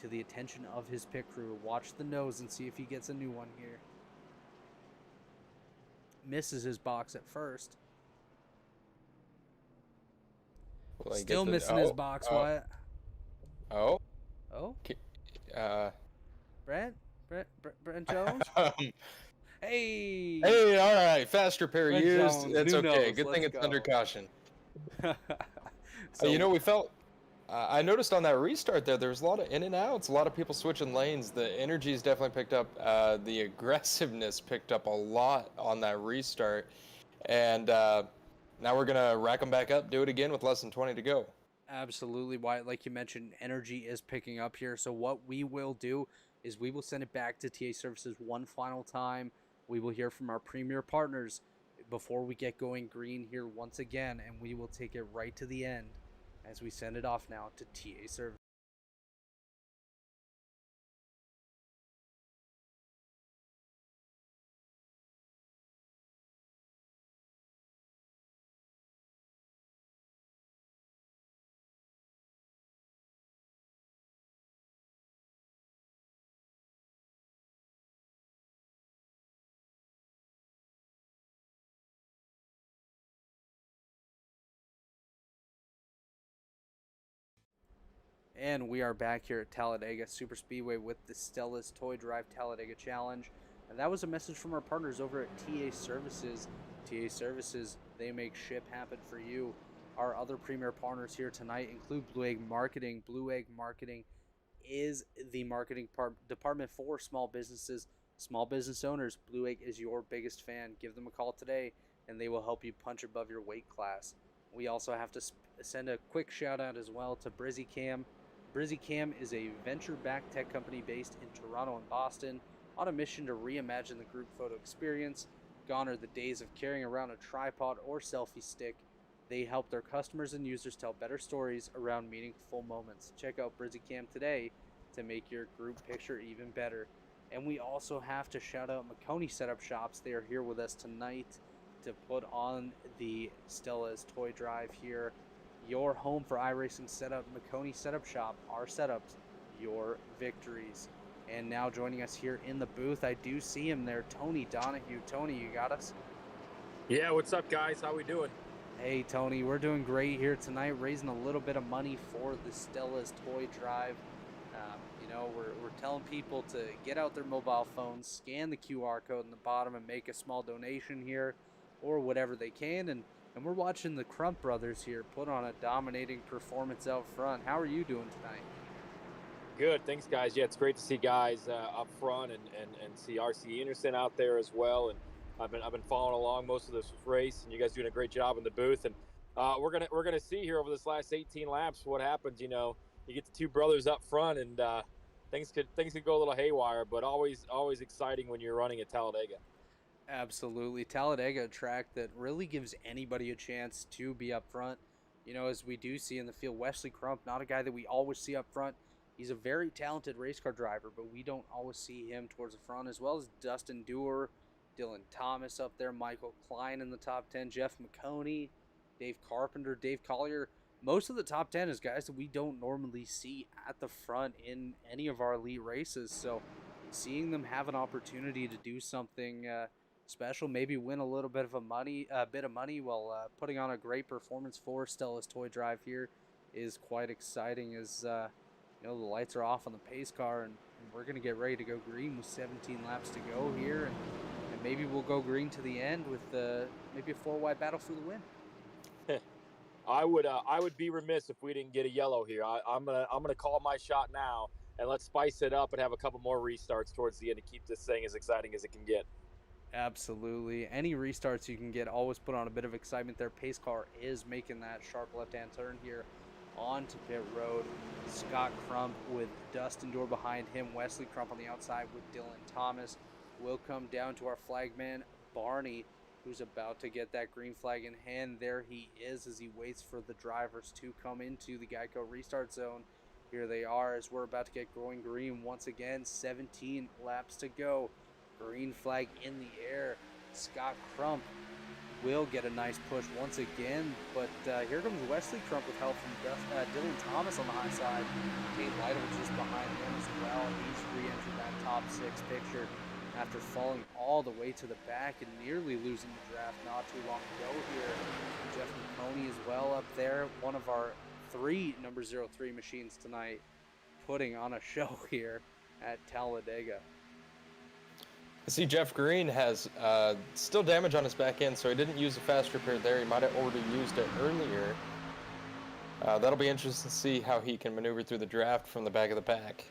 to the attention of his pit crew. Watch the nose and see if he gets a new one here. Misses his box at first. Still missing his box, Wyatt.
Oh?
Oh?
Uh,
Brent Jones? Hey!
Hey, all right. Fast repair
Brent
used.
Jones,
It's
new
okay.
nose.
Good thing
Let's
it's under
go.
caution.
So,
You know, we felt. I noticed on that restart there was a lot of in and outs, a lot of people switching lanes. The energy's definitely picked up. The aggressiveness picked up a lot on that restart. And now we're going to rack them back up, do it again with less than 20 to go.
absolutely, Wyatt. Like you mentioned, energy is picking up here. So what we will do is we will send it back to TA Services one final time. We will hear from our premier partners before we get going green here once again, and we will take it right to the end as we send it off now to TA Services. And we are back here at Talladega Super Speedway with the Stella's Toy Drive Talladega Challenge. And that was a message from our partners over at TA Services. TA Services, they make ship happen for you. Our other premier partners here tonight include Blue Egg Marketing. Blue Egg Marketing is the marketing department for small businesses, small business owners. Blue Egg is your biggest fan. Give them a call today, and they will help you punch above your weight class. We also have to send a quick shout out as well to BrizzyCam. BrizzyCam is a venture-backed tech company based in Toronto and Boston on a mission to reimagine the group photo experience. Gone are the days of carrying around a tripod or selfie stick. They help their customers and users tell better stories around meaningful moments. Check out BrizzyCam today to make your group picture even better. And we also have to shout out McConey Setup Shops. They are here with us tonight to put on the Stella's Toy Drive here. Your home for iRacing setup, McConey Setup Shop. Our setups, your victories. And now joining us here in the booth, I do see him there, Tony Donahue. Tony, you got us?
Yeah, what's up, guys? How we doing?
Hey, Tony, we're doing great here tonight, raising a little bit of money for the Stella's Toy Drive. We're telling people to get out their mobile phones, scan the QR code in the bottom, and make a small donation here, or whatever they can. And we're watching the Crump brothers here put on a dominating performance out front. How are you doing tonight?
Good, thanks, guys. Yeah, it's great to see guys up front and see RC Anderson out there as well. And I've been following along most of this race, and you guys doing a great job in the booth. And we're gonna see here over this last 18 laps what happens. You get the two brothers up front, and things could go a little haywire, but always exciting when you're running at Talladega.
Absolutely. Talladega, a track that really gives anybody a chance to be up front. As we do see in the field, Wesley Crump, not a guy that we always see up front. He's a very talented race car driver, but we don't always see him towards the front, as well as Dustin Dewar, Dylan Thomas up there, Michael Klein in the top 10, Jeff McConey, Dave Carpenter, Dave Collier. Most of the top 10 is guys that we don't normally see at the front in any of our elite races. So seeing them have an opportunity to do something special, maybe win a little bit of money while putting on a great performance for Stella's Toy Drive here is quite exciting. As the lights are off on the pace car, and we're going to get ready to go green with 17 laps to go here, and maybe we'll go green to the end with maybe a 4-wide battle for the win.
I would be remiss if we didn't get a yellow here. I'm gonna call my shot now, and let's spice it up and have a couple more restarts towards the end to keep this thing as exciting as it can get.
Absolutely. Any restarts you can get always put on a bit of excitement. Their pace car is making that sharp left-hand turn here onto pit road. Scott Crump with Dustin Dewar behind him. Wesley Crump on the outside with Dylan Thomas. We'll come down to our flagman, Barney, who's about to get that green flag in hand. There he is as he waits for the drivers to come into the Geico restart zone. Here they are as we're about to get going green once again. 17 laps to go. Green flag in the air. Scott Crump will get a nice push once again, but here comes Wesley Crump with help from Dylan Thomas on the high side. Tate Lytle just behind him as well. He's re-entered that top 6 picture after falling all the way to the back and nearly losing the draft not too long ago here. Jeff McConey as well up there, one of our 3 number 03 machines tonight, putting on a show here at Talladega.
I see Jeff Green has still damage on his back end, so he didn't use a fast repair there. He might have already used it earlier. That'll be interesting to see how he can maneuver through the draft from the back of the pack.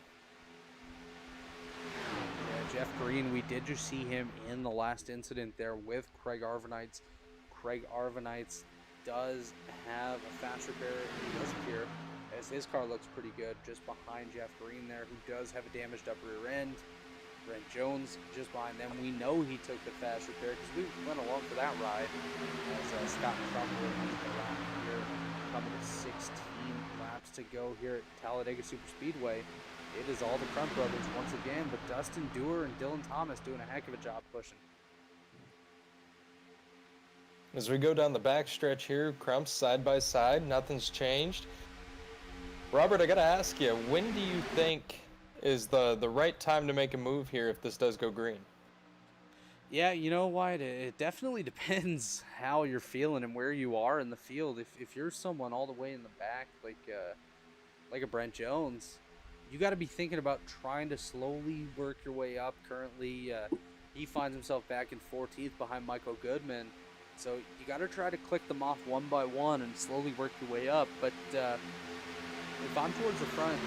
Yeah, Jeff Green, we did just see him in the last incident there with Craig Arvanites. Craig Arvanites does have a fast repair. He does appear as his car looks pretty good just behind Jeff Green there, who does have a damaged upper rear end. Brent Jones just behind them. We know he took the fast repair because we went along for that ride as Scott Crump will lead the lap here, coming to 16 laps to go here at Talladega Superspeedway. It is all the Crump brothers once again, but Dustin Dewar and Dylan Thomas doing a heck of a job pushing.
As we go down the back stretch here, Crump's side by side, nothing's changed. Robert, I gotta ask you, when do you think is the right time to make a move here if this does go green?
Yeah, you know what? It definitely depends how you're feeling and where you are in the field. If you're someone all the way in the back, like a Brent Jones, you got to be thinking about trying to slowly work your way up. Currently, he finds himself back in 14th behind Michael Goodman. So you got to try to click them off one by one and slowly work your way up. But if I'm towards the front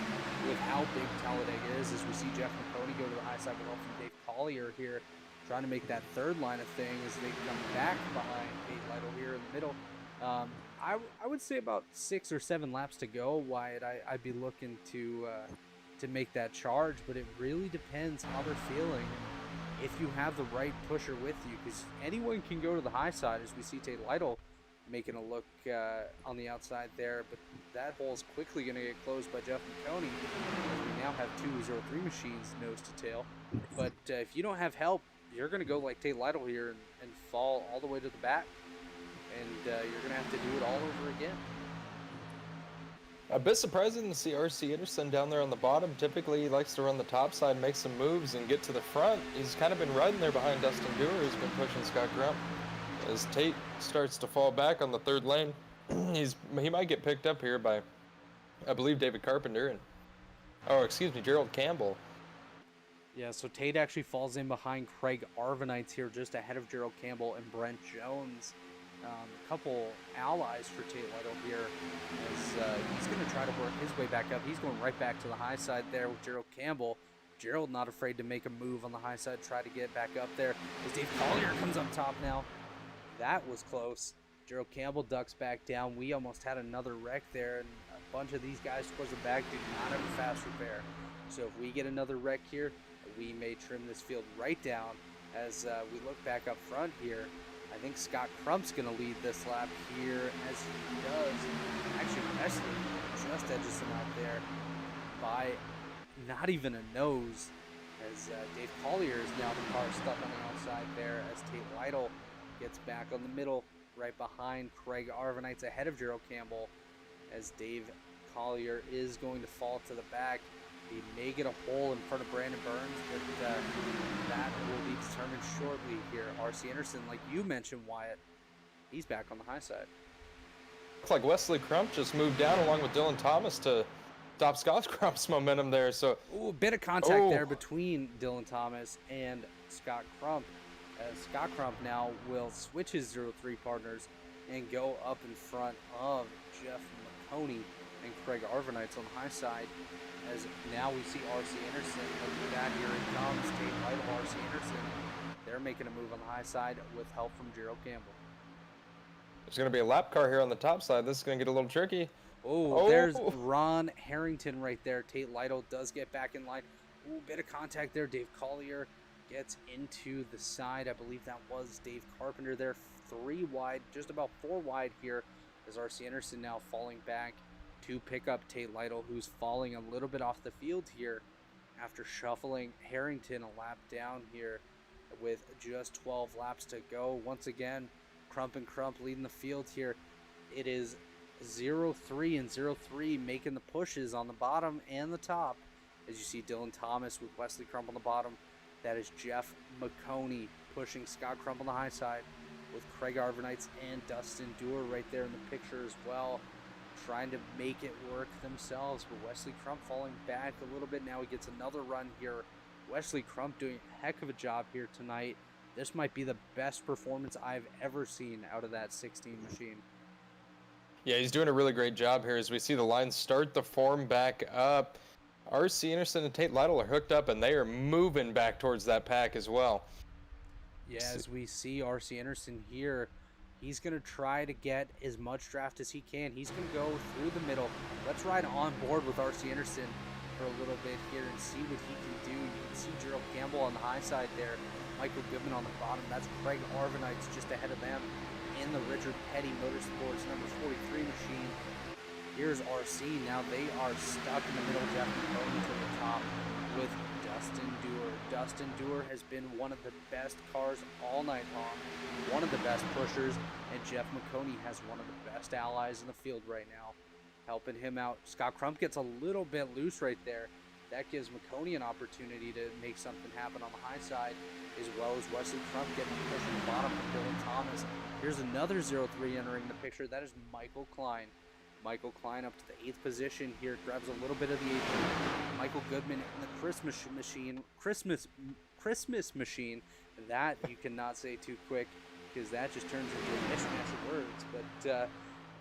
with how big Talladega is, as we see Jeff McConey go to the high side with help from Dave Collier here, trying to make that third line of thing as they come back behind Tate Lytle here in the middle. I would say about 6 or 7 laps to go, Wyatt. I'd be looking to make that charge, but it really depends how they're feeling. If you have the right pusher with you, because anyone can go to the high side, as we see Tate Lytle making a look on the outside there, but that hole is quickly going to get closed by Jeff McConey. We now have 2 03 machines nose to tail, but if you don't have help, you're going to go like Tate Lytle here and fall all the way to the back, and you're going to have to do it all over again.
A bit surprising to see RC Anderson down there on the bottom. Typically, he likes to run the top side, make some moves, and get to the front. He's kind of been riding there behind Dustin Dewar, who's been pushing Scott Crump. As Tate starts to fall back on the third lane, he might get picked up here by, I believe, David Carpenter. And Oh, excuse me, Gerald Campbell.
Yeah, so Tate actually falls in behind Craig Arvanites here, just ahead of Gerald Campbell and Brent Jones. A couple allies for Tate Lytle here as he's going to try to work his way back up. He's going right back to the high side there with Gerald Campbell. Gerald not afraid to make a move on the high side, try to get back up there as Dave Collier comes up top now. That was close. Gerald Campbell ducks back down. We almost had another wreck there, and a bunch of these guys towards the back do not have a fast repair. So if we get another wreck here, we may trim this field right down. As we look back up front here, I think Scott Crump's going to lead this lap here, as he does. Actually, Wesley just edges him out there by not even a nose, as Dave Collier is now the car stuck on the outside there, as Tate Lytle gets back on the middle, right behind Craig Arvanites, ahead of Gerald Campbell, as Dave Collier is going to fall to the back. He may get a hole in front of Brandon Burns, but that will be determined shortly here. R.C. Anderson, like you mentioned, Wyatt, he's back on the high side.
Looks like Wesley Crump just moved down along with Dylan Thomas to stop Scott Crump's momentum there. So,
ooh, a bit of contact there between Dylan Thomas and Scott Crump. As Scott Crump now will switch his 0-3 partners and go up in front of Jeff McConey and Craig Arvanites on the high side. As now we see R.C. Anderson looking back. Here it comes, Tate Lytle, R.C. Anderson. They're making a move on the high side with help from Gerald Campbell.
There's going to be a lap car here on the top side. This is going to get a little tricky.
Oh, there's Ron Harrington right there. Tate Lytle does get back in line. Ooh, bit of contact there. Dave Collier gets into the side. I believe that was Dave Carpenter there. 3 wide, just about 4 wide here, as R.C. Anderson now falling back to pick up Tate Lytle, who's falling a little bit off the field here after shuffling Harrington a lap down here with just 12 laps to go. Once again, Crump and Crump leading the field here. It is 0-3 and 0-3 making the pushes on the bottom and the top. As you see Dylan Thomas with Wesley Crump on the bottom. That is Jeff McConey pushing Scott Crump on the high side with Craig Arvanites and Dustin Dewar right there in the picture as well, trying to make it work themselves. But Wesley Crump falling back a little bit. Now he gets another run here. Wesley Crump doing a heck of a job here tonight. This might be the best performance I've ever seen out of that 16 machine.
Yeah, he's doing a really great job here as we see the line start to form back up. R.C. Anderson and Tate Lytle are hooked up, and they are moving back towards that pack as well.
Yeah, as we see R.C. Anderson here, he's going to try to get as much draft as he can. He's going to go through the middle. Let's ride on board with R.C. Anderson for a little bit here and see what he can do. You can see Gerald Campbell on the high side there, Michael Goodman on the bottom. That's Craig Arvanites just ahead of them in the Richard Petty Motorsports number 43 machine. Here's RC. Now they are stuck in the middle. Jeff McConey to the top with Dustin Dewar. Dustin Dewar has been one of the best cars all night long, one of the best pushers, and Jeff McConey has one of the best allies in the field right now, helping him out. Scott Crump gets a little bit loose right there. That gives McConey an opportunity to make something happen on the high side, as well as Wesley Crump getting pushed in the bottom from Dylan Thomas. Here's another 0-3 entering the picture. That is Michael Klein. Michael Klein up to the 8th position here, grabs a little bit of the 8th. Michael Goodman in the Christmas machine. That you cannot say too quick, because that just turns into a mishmash of words. But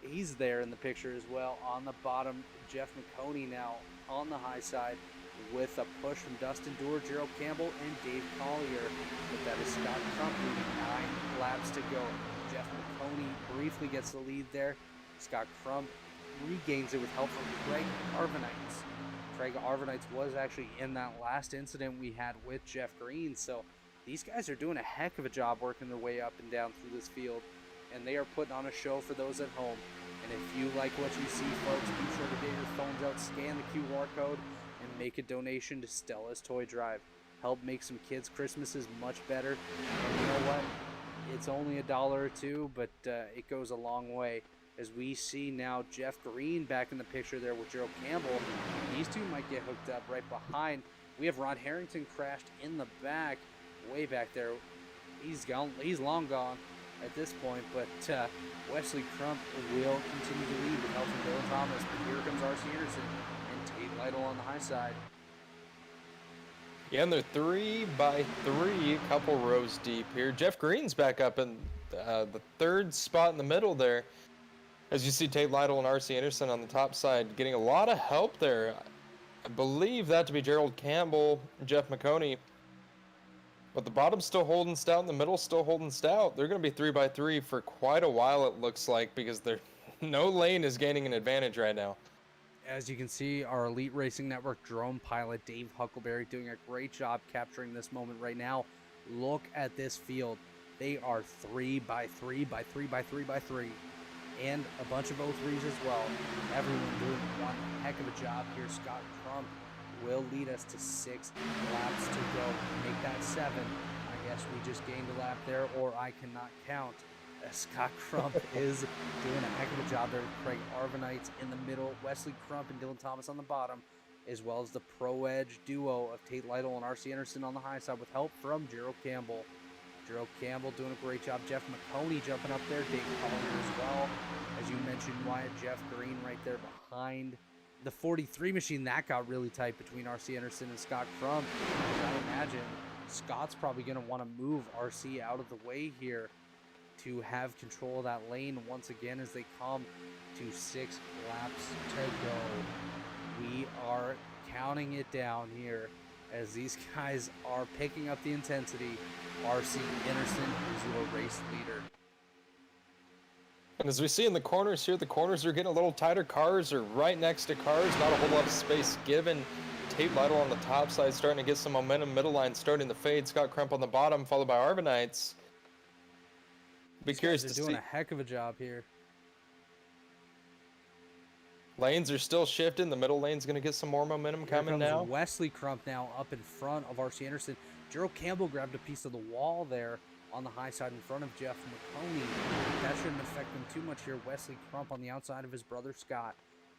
he's there in the picture as well. On the bottom, Jeff McConey now on the high side with a push from Dustin Dewar, Gerald Campbell, and Dave Collier. But that is Scott Crump with 9 laps to go. Jeff McConey briefly gets the lead there. Scott Crump regains it with help from Craig Arvanites. Craig Arvanites was actually in that last incident we had with Jeff Green, so these guys are doing a heck of a job working their way up and down through this field, and they are putting on a show for those at home. And if you like what you see, folks, be sure to get your phones out, scan the QR code, and make a donation to Stella's Toy Drive. Help make some kids' Christmases much better. And you know what? It's only $1 or $2, but it goes a long way. As we see now Jeff Green back in the picture there with Gerald Campbell. These two might get hooked up right behind. We have Ron Harrington crashed in the back, way back there. He's gone. He's long gone at this point, but Wesley Crump will continue to lead with help from Dylan Thomas. But here comes R.C. Anderson and Tate Lytle on the high side.
Yeah, and they're 3 by 3, a couple rows deep here. Jeff Green's back up in the third spot in the middle there. As you see, Tate Lytle and R.C. Anderson on the top side getting a lot of help there. I believe that to be Gerald Campbell, Jeff McConey. But the bottom's still holding stout, and the middle's still holding stout. They're going to be 3 by 3 for quite a while, it looks like, because no lane is gaining an advantage right now.
As you can see, our Elite Racing Network drone pilot, Dave Huckleberry, doing a great job capturing this moment right now. Look at this field. They are 3 by 3 by 3 by 3 by 3. And a bunch of 03s as well. Everyone doing one heck of a job here. Scott Crump will lead us to 6 laps to go. Make that 7. I guess we just gained a lap there, or I cannot count. Scott Crump is doing a heck of a job there with Craig Arvanites in the middle, Wesley Crump and Dylan Thomas on the bottom, as well as the Pro Edge duo of Tate Lytle and R.C. Anderson on the high side with help from Gerald Campbell. Gerald Campbell doing a great job. Jeff McConey jumping up there. Dave Collier as well. As you mentioned, Wyatt, Jeff Green right there behind the 43 machine. That got really tight between R.C. Anderson and Scott Crump. I imagine Scott's probably going to want to move R.C. out of the way here to have control of that lane once again as they come to 6 laps to go. We are counting it down here as these guys are picking up the intensity. R.C. Anderson is your race leader.
And as we see in the corners here, the corners are getting a little tighter. Cars are right next to cars. Not a whole lot of space given. Tate Lytle on the top side starting to get some momentum. Middle line starting to fade. Scott Crump on the bottom, followed by Arvanites. Be curious to see.
Doing a heck of a job here.
Lanes are still shifting. The middle lane's going to get some more momentum coming now.
Wesley Crump now up in front of R.C. Anderson. Gerald Campbell grabbed a piece of the wall there on the high side in front of Jeff McConey. That shouldn't affect him too much here. Wesley Crump on the outside of his brother Scott.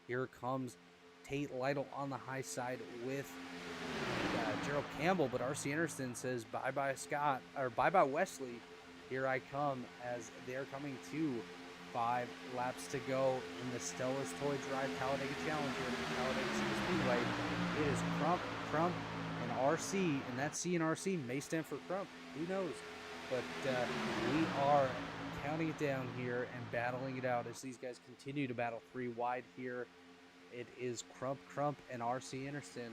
Here comes Tate Lytle on the high side with Gerald Campbell, but R.C. Anderson says bye-bye Scott, or bye-bye Wesley. Here I come as they're coming to 5 laps to go in the Stella's Toy Drive Talladega Challenge here at Talladega Speedway. It is Crump, and RC, and that C and RC may stand for Crump. Who knows? But we are counting it down here and battling it out as these guys continue to battle 3 wide here. It is Crump, and RC Anderson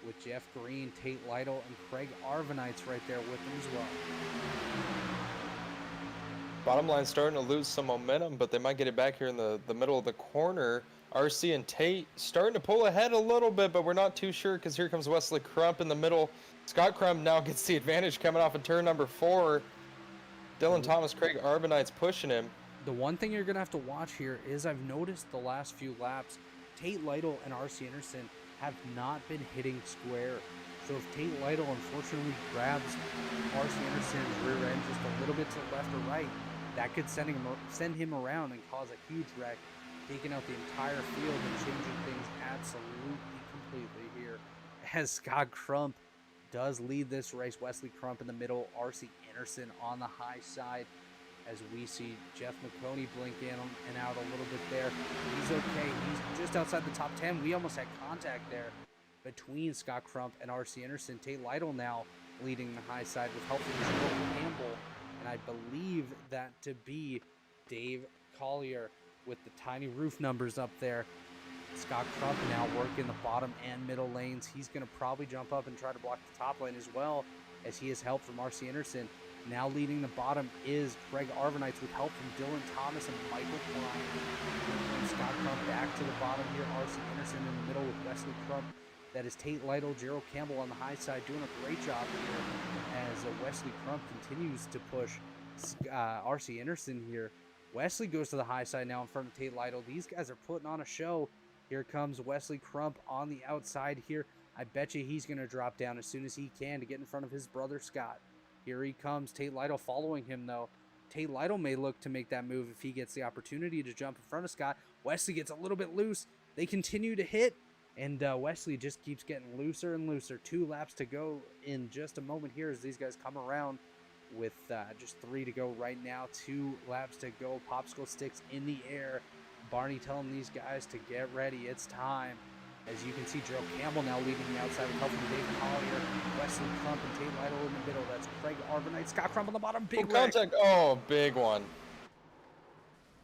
with Jeff Green, Tate Lytle, and Craig Arvanites right there with them as well.
Bottom line starting to lose some momentum, but they might get it back here in the middle of the corner. RC and Tate starting to pull ahead a little bit, but we're not too sure because here comes Wesley Crump in the middle. Scott Crump now gets the advantage coming off of turn number 4. Dylan Thomas, Craig Arvanites pushing him.
The one thing you're going to have to watch here is I've noticed the last few laps, Tate Lytle and R.C. Anderson have not been hitting square. So if Tate Lytle unfortunately grabs R.C. Anderson's rear end just a little bit to the left or right, that could send him around and cause a huge wreck, taking out the entire field and changing things absolutely completely here. As Scott Crump does lead this race, Wesley Crump in the middle, R.C. Anderson on the high side, as we see Jeff McConey blink in and out a little bit there. He's okay. He's just outside the top 10. We almost had contact there between Scott Crump and R.C. Anderson. Tate Lytle now leading the high side with help from Gerald Campbell, and I believe that to be Dave Collier with the tiny roof numbers up there. Scott Crump now working the bottom and middle lanes. He's going to probably jump up and try to block the top lane as well, as he has help from R.C. Anderson. Now leading the bottom is Craig Arvanites with help from Dylan Thomas and Michael Klein. And Scott Crump back to the bottom here. R.C. Anderson in the middle with Wesley Crump. That is Tate Lytle, Gerald Campbell on the high side doing a great job here as Wesley Crump continues to push R.C. Anderson here. Wesley goes to the high side now in front of Tate Lytle. These guys are putting on a show. Here comes Wesley Crump on the outside here. I bet you he's going to drop down as soon as he can to get in front of his brother Scott. Here he comes. Tate Lytle following him, though. Tate Lytle may look to make that move if he gets the opportunity to jump in front of Scott. Wesley gets a little bit loose. They continue to hit, and Wesley just keeps getting looser and looser. 2 laps to go in just a moment here as these guys come around with just 3 to go right now. 2 laps to go. Popsicle sticks in the air. Barney telling these guys to get ready. It's time. As you can see, Gerald Campbell now leading the outside with help from Dave Collier, Wesley Crump, and Tate Lytle in the middle. That's Craig Arvanite, Scott Crump on the bottom. Big wreck.
Contact. Oh, big one.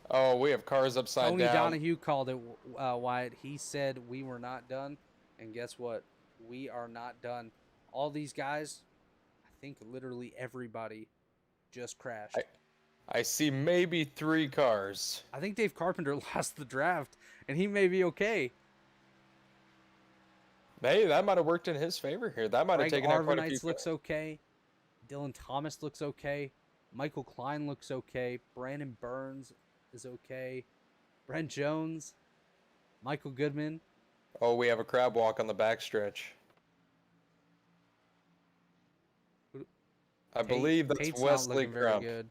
Oh, we have cars upside
Tony
down.
Donahue called it, Wyatt. He said we were not done. And guess what? We are not done. All these guys, I think literally everybody just crashed.
I see maybe 3 cars.
I think Dave Carpenter lost the draft, and he may be okay.
Hey, that might have worked in his favor here. That might have
Greg
taken out quite a few.
Arvanites looks okay. Dylan Thomas looks okay. Michael Klein looks okay. Brandon Burns is okay. Brent Jones. Michael Goodman.
Oh, we have a crab walk on the backstretch. I believe that's
Tate's not
Wesley
looking very
Crump.
good.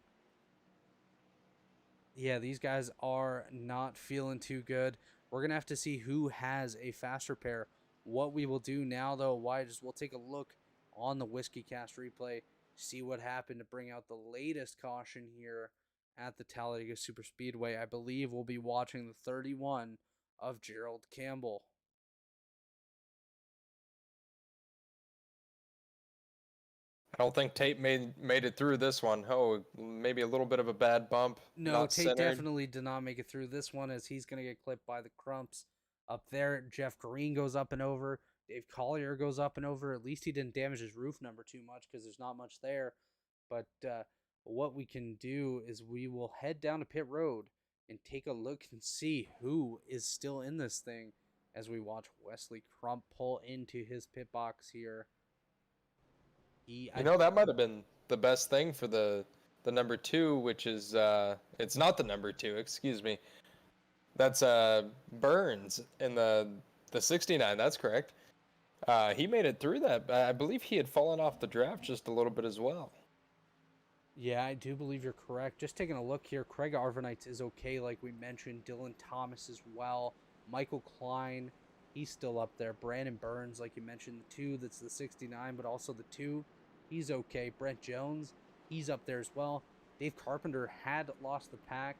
Yeah, these guys are not feeling too good. We're going to have to see who has a faster pair. What we will do now, though, Wyatt, is we'll take a look on the Whiskey Cast replay, see what happened to bring out the latest caution here at the Talladega Super Speedway. I believe we'll be watching the 31 of Gerald Campbell.
I don't think Tate made it through this one. Oh, maybe a little bit of a bad bump.
No,
not
Tate
centered.
definitely did not make it through this one, as he's going to get clipped by the Crumps. Up there, Jeff Green goes up and over. Dave Collier goes up and over. At least he didn't damage his roof number too much, because there's not much there. But what we can do is we will head down to pit road and take a look and see who is still in this thing as we watch Wesley Crump pull into his pit box here.
That might have been the best thing for the number 2, which is it's not the number 2, excuse me. That's Burns in the 69. That's correct. He made it through that. I believe he had fallen off the draft just a little bit as well.
Yeah, I do believe you're correct. Just taking a look here, Craig Arvanites is okay, like we mentioned. Dylan Thomas as well. Michael Klein, he's still up there. Brandon Burns, like you mentioned, the 2, that's the 69, but also the 2, he's okay. Brent Jones, he's up there as well. Dave Carpenter had lost the pack.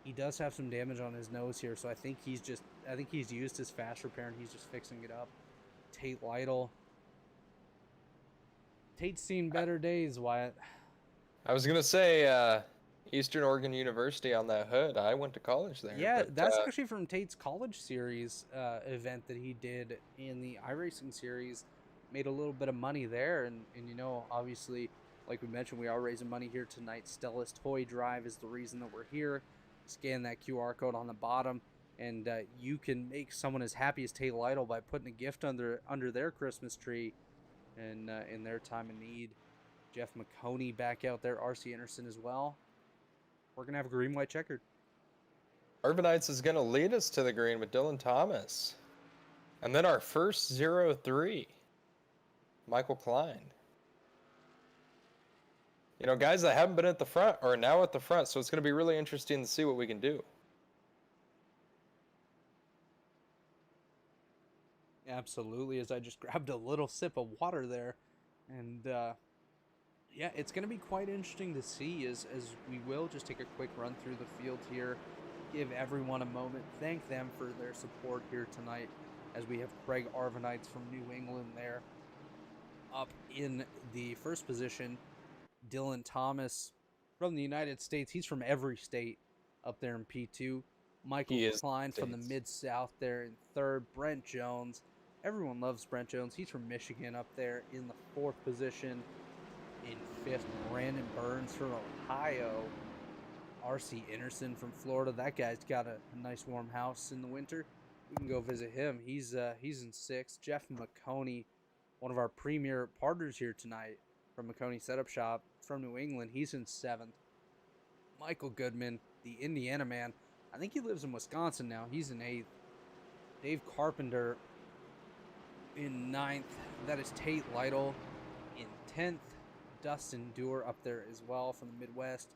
He does have some damage on his nose here, so I think he's used his fast repair and he's just fixing it up. Tate Lytle. Tate's seen better days, Wyatt.
I was gonna say Eastern Oregon University on that hood. I went to college there.
Yeah,
but,
that's actually from Tate's college series event that he did in the iRacing series. Made a little bit of money there, and obviously, like we mentioned, we are raising money here tonight. Stella's Toy Drive is the reason that we're here. Scan that QR code on the bottom, and you can make someone as happy as Tate Lytle by putting a gift under their Christmas tree, and in their time of need. Jeff McConey back out there, RC Anderson as well. We're gonna have a green, white, checkered.
Urbanites is gonna lead us to the green with Dylan Thomas, and then our first 0-3, Michael Klein. Guys that haven't been at the front are now at the front, so it's going to be really interesting to see what we can do.
Absolutely, as I just grabbed a little sip of water there. And, yeah, it's going to be quite interesting to see as we will just take a quick run through the field here, give everyone a moment, thank them for their support here tonight, as we have Craig Arvanites from New England there up in the first position. Dylan Thomas from the United States. He's from every state up there in P2. Michael Klein from the Mid-South there in third. Brent Jones. Everyone loves Brent Jones. He's from Michigan up there in the fourth position. In fifth, Brandon Burns from Ohio. RC Anderson from Florida. That guy's got a nice warm house in the winter. We can go visit him. He's in sixth. Jeff McConey, one of our premier partners here tonight, from McConey Setup Shop from New England. He's in seventh. Michael Goodman, the Indiana man. I think he lives in Wisconsin now. He's in eighth. Dave Carpenter in ninth. That is Tate Lytle in 10th. Dustin Dewar up there as well from the Midwest.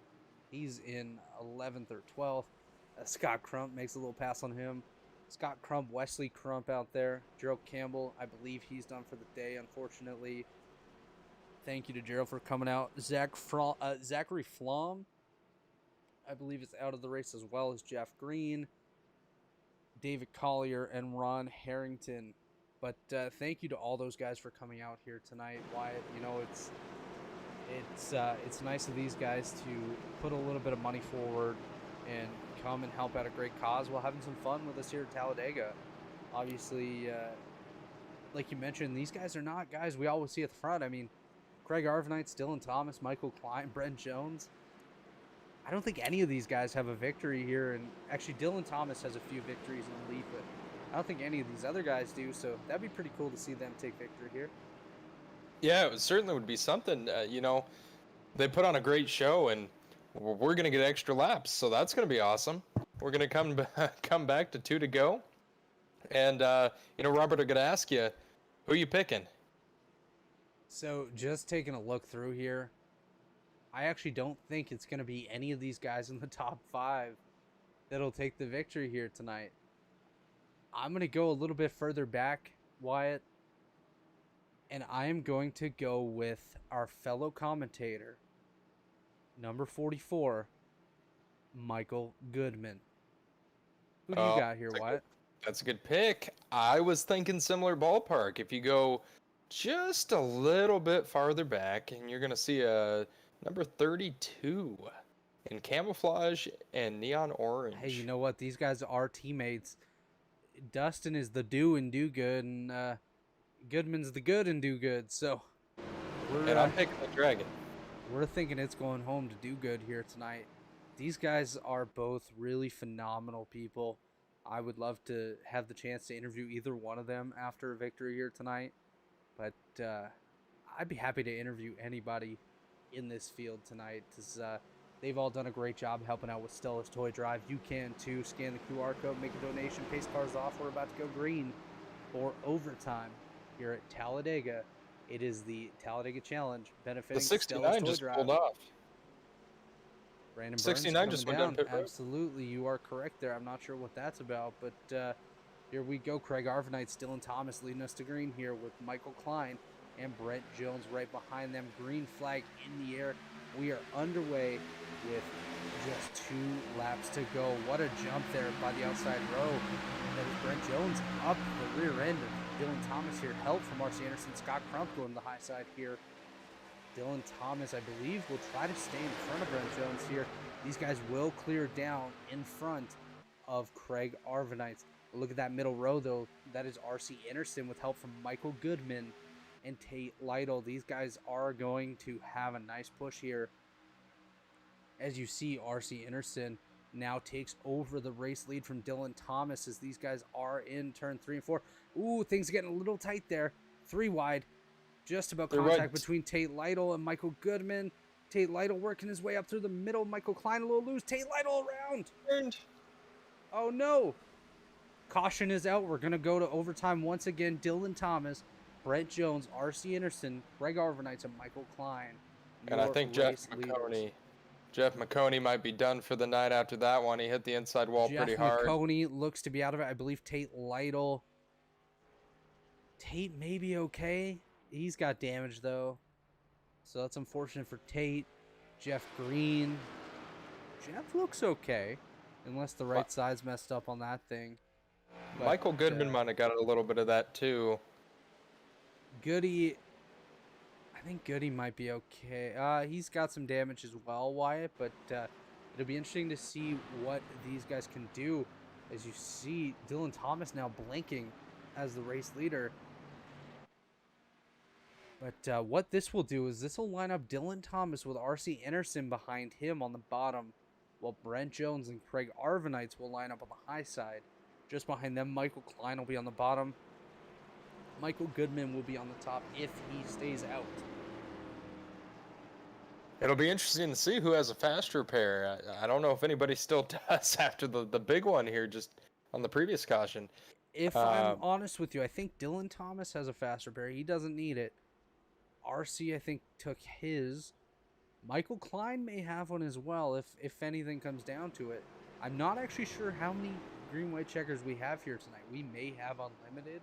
He's in 11th or 12th. Scott Crump makes a little pass on him. Scott Crump, Wesley Crump out there. Gerald Campbell, I believe he's done for the day, unfortunately. Thank you to Gerald for coming out. Zachary Flom, I believe, is out of the race, as well as Jeff Green. David Collier and Ron Harrington. But thank you to all those guys for coming out here tonight, Wyatt. You know, it's nice of these guys to put a little bit of money forward and come and help out a great cause while having some fun with us here at Talladega. Obviously, like you mentioned, these guys are not guys we always see at the front. I mean, Craig Arvanites, Dylan Thomas, Michael Klein, Brent Jones. I don't think any of these guys have a victory here. And actually, Dylan Thomas has a few victories in the lead, but I don't think any of these other guys do. So that'd be pretty cool to see them take victory here.
Yeah, it certainly would be something. You know, they put on a great show, and we're going to get extra laps, so that's going to be awesome. We're going to come back to 2 to go. And, you know, Robert, I'm going to ask you, who are you picking?
So just taking a look through here, I actually don't think it's going to be any of these guys in the top 5 that'll take the victory here tonight. I'm going to go a little bit further back, Wyatt, and I am going to go with our fellow commentator, number 44, Michael Goodman. Who do you got here, Wyatt?
That's a good pick. I was thinking similar ballpark. If you go just a little bit farther back, and you're going to see a number 32 in camouflage and neon orange.
Hey, you know what? These guys are teammates. Dustin is the do and do good, and Goodman's the good and do good. So,
and I'm picking the Dragon.
We're thinking it's going home to do good here tonight. These guys are both really phenomenal people. I would love to have the chance to interview either one of them after a victory here tonight. But I'd be happy to interview anybody in this field tonight, because they've all done a great job helping out with Stella's Toy Drive. You can too. Scan the QR code, make a donation, pace cars off. We're about to go green for overtime here at Talladega. It is the Talladega Challenge benefiting
the 69
Stella's Toy
just
Drive.
pulled off.
Brandon Burns
69 just went down pit road.
Absolutely, you are correct there. I'm not sure what that's about, but here we go. Craig Arvanites, Dylan Thomas leading us to green here with Michael Klein and Brent Jones right behind them. Green flag in the air. We are underway with just 2 laps to go. What a jump there by the outside row. That is Brent Jones up the rear end of Dylan Thomas here. Help from R.C. Anderson. Scott Crump going to the high side here. Dylan Thomas, I believe, will try to stay in front of Brent Jones here. These guys will clear down in front of Craig Arvanites. Look at that middle row, though. That is R.C. Anderson with help from Michael Goodman and Tate Lytle. These guys are going to have a nice push here. As you see, R.C. Anderson now takes over the race lead from Dylan Thomas as these guys are in turn 3 and 4. Ooh, things are getting a little tight there. 3 wide. Just about contact between Tate Lytle and Michael Goodman. Tate Lytle working his way up through the middle. Michael Klein a little loose. Tate Lytle around. Oh, no. Caution is out. We're going to go to overtime once again. Dylan Thomas, Brent Jones, R.C. Anderson, Craig Arvanites, and Michael Klein.
And I think Jeff McConey might be done for the night after that one. He hit the inside wall pretty hard.
Jeff McConey looks to be out of it. I believe Tate Lytle. Tate may be okay. He's got damage, though. So that's unfortunate for Tate. Jeff Green. Jeff looks okay. Unless the right side's messed up on that thing. But,
Michael Goodman might have got a little bit of that, too.
Goody. I think Goody might be okay. He's got some damage as well, Wyatt. But it'll be interesting to see what these guys can do. As you see, Dylan Thomas now blinking as the race leader. But what this will do is this will line up Dylan Thomas with R.C. Anderson behind him on the bottom, while Brent Jones and Craig Arvanites will line up on the high side. Just behind them, Michael Klein will be on the bottom. Michael Goodman will be on the top if he stays out.
It'll be interesting to see who has a faster pair. I don't know if anybody still does after the big one here just on the previous caution.
If I'm honest with you, I think Dylan Thomas has a faster pair. He doesn't need it. RC, I think, took his. Michael Klein may have one as well if anything comes down to it. I'm not actually sure how many green-white checkers we have here tonight. We may have unlimited,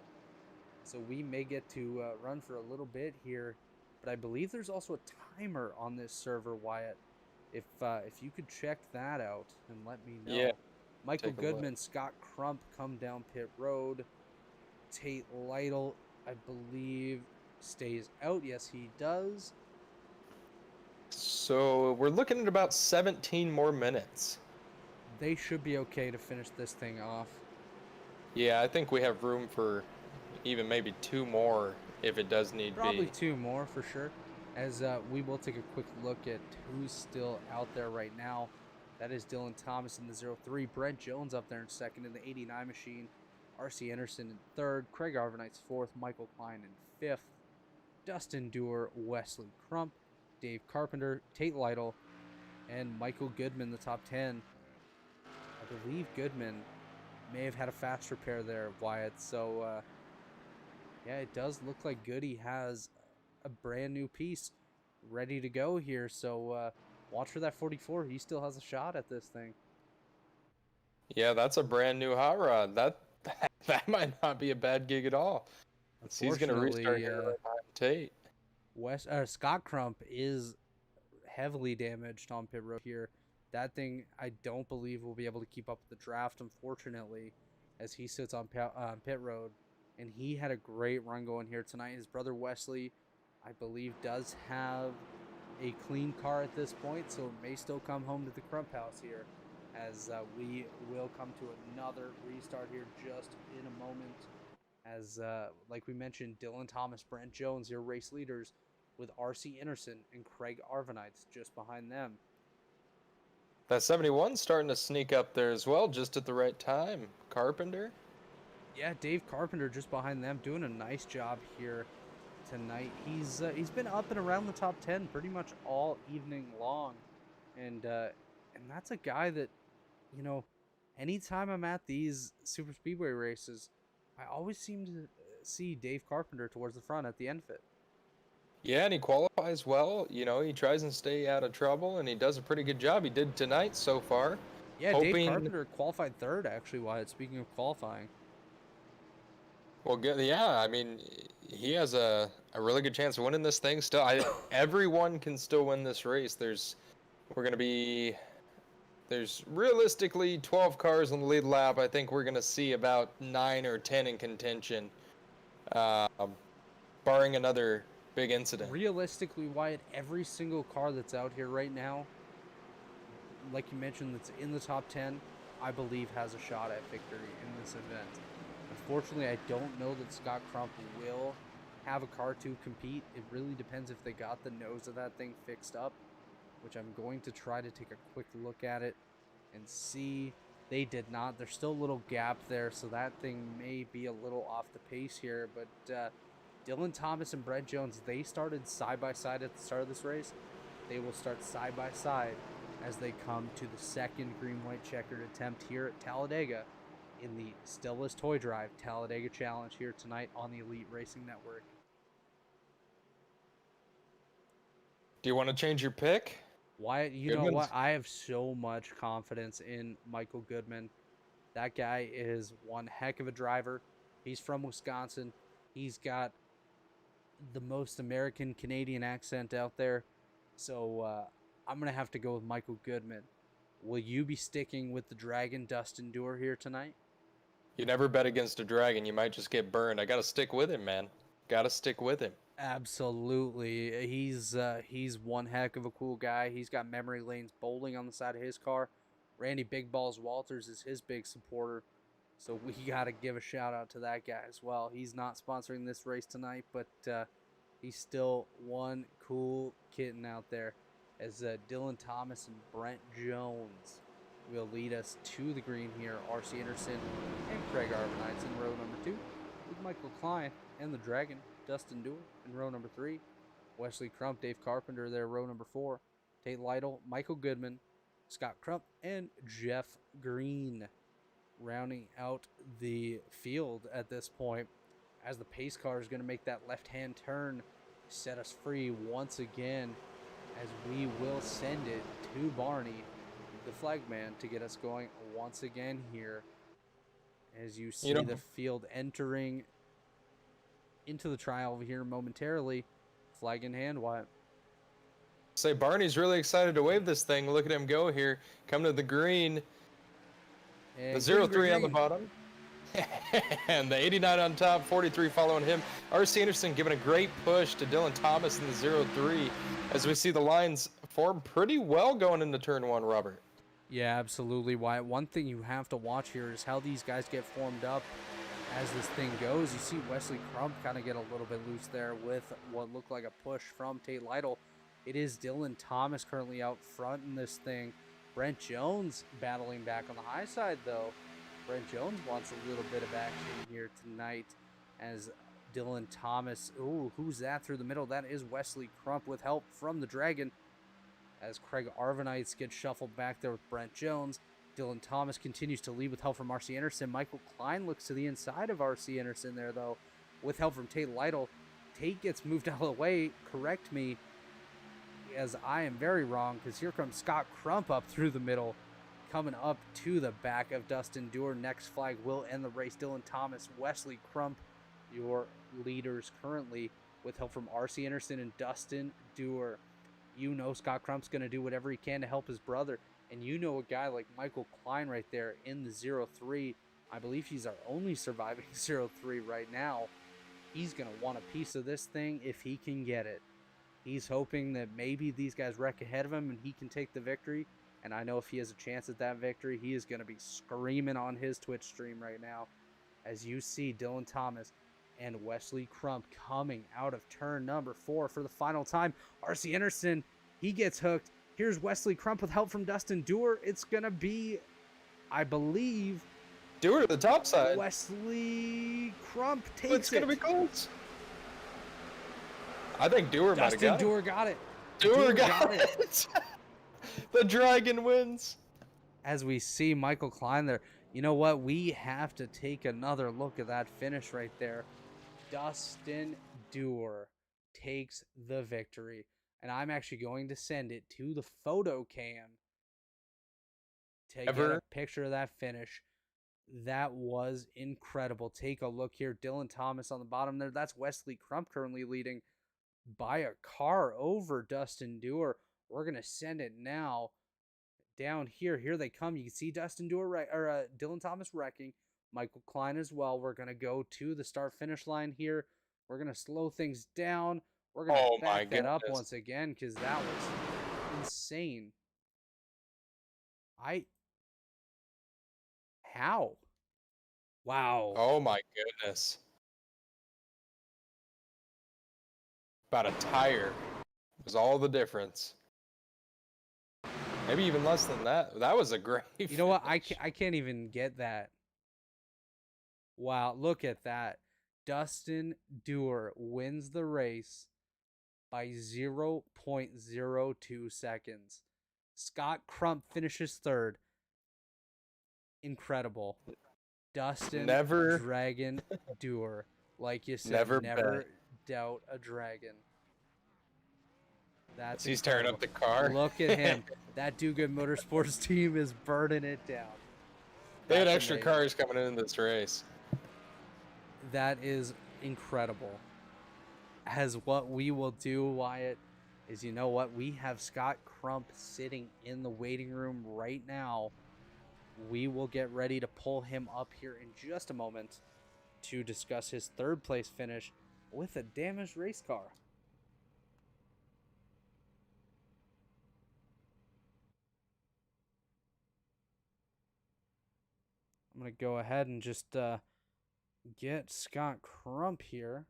so we may get to run for a little bit here. But I believe there's also a timer on this server, Wyatt. If you could check that out and let me know.
Yeah,
Michael
take a look.
Goodman, Scott Crump come down pit road. Tate Lytle, I believe, stays out. Yes, he does.
So we're looking at about 17 more minutes.
They should be okay to finish this thing off.
Yeah, I think we have room for even maybe 2 more if it does need
Probably
be.
2 more for sure. As we will take a quick look at who's still out there right now. That is Dylan Thomas in the 03. Brent Jones up there in second in the 89 machine. R.C. Anderson in third. Craig Arvanites fourth. Michael Klein in fifth. Dustin Dewar, Wesley Crump, Dave Carpenter, Tate Lytle, and Michael Goodman, the top 10. I believe Goodman may have had a fast repair there, Wyatt. So, yeah, it does look like Goody has a brand new piece ready to go here. So, watch for that 44. He still has a shot at this thing.
Yeah, that's a brand new hot rod. That might not be a bad gig at all. He's going to restart here right behind Tate.
Scott Crump is heavily damaged on pit road here. That thing, I don't believe will be able to keep up with the draft, unfortunately, as he sits on pit road. And he had a great run going here tonight. His brother Wesley, I believe, does have a clean car at this point, so it may still come home to the Crump house here, as we will come to another restart here just in a moment. As, like we mentioned, Dylan Thomas, Brent Jones, your race leaders, with R.C. Anderson and Craig Arvanites just behind them.
That 71's starting to sneak up there as well, just at the right time. Carpenter.
Yeah, Dave Carpenter just behind them, doing a nice job here tonight. He's been up and around the top 10 pretty much all evening long, and that's a guy that, you know, anytime I'm at these super speedway races, I always seem to see Dave Carpenter towards the front at the end of it.
Yeah, and he qualifies well. You know, he tries and stay out of trouble, and he does a pretty good job. He did tonight so far.
Yeah, Dave Carpenter qualified third, actually, Wyatt, speaking of qualifying.
Well, good. Yeah, I mean, he has a really good chance of winning this thing still. Everyone can still win this race. There's realistically 12 cars on the lead lap. I think we're going to see about 9 or 10 in contention, barring another big incident.
Realistically, Wyatt, every single car that's out here right now, like you mentioned, that's in the top 10, I believe has a shot at victory in this event. Unfortunately, I don't know that Scott Crump will have a car to compete. It really depends if they got the nose of that thing fixed up, which I'm going to try to take a quick look at it and see. They did not. There's still a little gap there, so that thing may be a little off the pace here. But Dylan Thomas and Brent Jones, they started side-by-side at the start of this race. They will start side-by-side as they come to the second green-white checkered attempt here at Talladega in the Stella's Toy Drive Talladega Challenge here tonight on the Elite Racing Network.
Do you want to change your pick?
Wyatt, you know what? I have so much confidence in Michael Goodman. That guy is one heck of a driver. He's from Wisconsin. He's got the most American Canadian accent out there. So I'm going to have to go with Michael Goodman. Will you be sticking with the Dragon Dustin Dewar here tonight?
You never bet against a dragon. You might just get burned. I got to stick with him, man. Got to stick with him.
Absolutely. He's one heck of a cool guy. He's got memory lanes bowling on the side of his car. Randy Big Balls Walters is his big supporter. So we got to give a shout out to that guy as well. He's not sponsoring this race tonight, but he's still one cool kitten out there. As Dylan Thomas and Brent Jones will lead us to the green here. R.C. Anderson and Craig Arvanites in row number 2, with Michael Klein and the Dragon, Dustin Dewar, in row number 3. Wesley Crump, Dave Carpenter there, row number 4. Tate Lytle, Michael Goodman, Scott Crump, and Jeff Green rounding out the field at this point, as the pace car is going to make that left-hand turn, set us free once again, as we will send it to Barney, the flagman, to get us going once again here. As you see the field entering into the trial here momentarily, flag in hand, Wyatt.
Say, Barney's really excited to wave this thing. Look at him go here. Come to the green. The
green,
03 on the
green.
bottom. And the 89 on top, 43 following him. R.C. Anderson giving a great push to Dylan Thomas in the 03 as we see the lines form pretty well going into turn one, Robert.
Yeah, absolutely, Wyatt. One thing you have to watch here is how these guys get formed up as this thing goes. You see Wesley Crump kind of get a little bit loose there with what looked like a push from Tate Lytle. It is Dylan Thomas currently out front in this thing. Brent Jones battling back on the high side, though. Brent Jones wants a little bit of action here tonight as Dylan Thomas. Ooh, who's that through the middle? That is Wesley Crump with help from the Dragon as Craig Arvanites gets shuffled back there with Brent Jones. Dylan Thomas continues to lead with help from R.C. Anderson. Michael Klein looks to the inside of R.C. Anderson there, though, with help from Tate Lytle. Tate gets moved out of the way. Correct me, as I am very wrong, because here comes Scott Crump up through the middle, coming up to the back of Dustin Dewar. Next flag will end the race. Dylan Thomas, Wesley Crump, your leaders currently, with help from R.C. Anderson and Dustin Dewar. You know Scott Crump's going to do whatever he can to help his brother. And you know a guy like Michael Klein right there in the 03. I believe he's our only surviving 03 right now. He's going to want a piece of this thing if he can get it. He's hoping that maybe these guys wreck ahead of him and he can take the victory. And I know if he has a chance at that victory, he is going to be screaming on his Twitch stream right now. As you see Dylan Thomas and Wesley Crump coming out of turn number 4 for the final time. R.C. Anderson, he gets hooked. Here's Wesley Crump with help from Dustin Dewar. It's going to be, I believe,
Dewar to the top side.
Wesley Crump takes
It's going to be close. I think Dewar might have got it.
Dustin Dewar got it.
Dewar got it. The Dragon wins.
As we see Michael Klein there, you know what? We have to take another look at that finish right there. Dustin Dewar takes the victory. And I'm actually going to send it to the photo cam to get a picture of that finish. That was incredible. Take a look here. Dylan Thomas on the bottom there. That's Wesley Crump currently leading by a car over Dustin Dewar. We're going to send it now down here. Here they come. You can see Dustin Dewar Dylan Thomas wrecking. Michael Klein as well. We're going to go to the start-finish line here. We're going to slow things down. We're going to back that up once again because that was insane. How? Wow.
Oh my goodness. About a tire was all the difference. Maybe even less than that. That was a great
You know what? I can't even get that. Wow, look at that. Dustin Dewar wins the race by 0.02 seconds. Scott Crump finishes third. Incredible. Dustin Dragon Dewar. Like you said, never doubt a dragon.
He's tearing up the car.
Look at him. That Do Good Motorsports team is burning it down.
They had extra cars coming into this race.
That is incredible. As what we will do, Wyatt, is you know what? We have Scott Crump sitting in the waiting room right now. We will get ready to pull him up here in just a moment to discuss his third place finish with a damaged race car. I'm going to go ahead and just get Scott Crump here.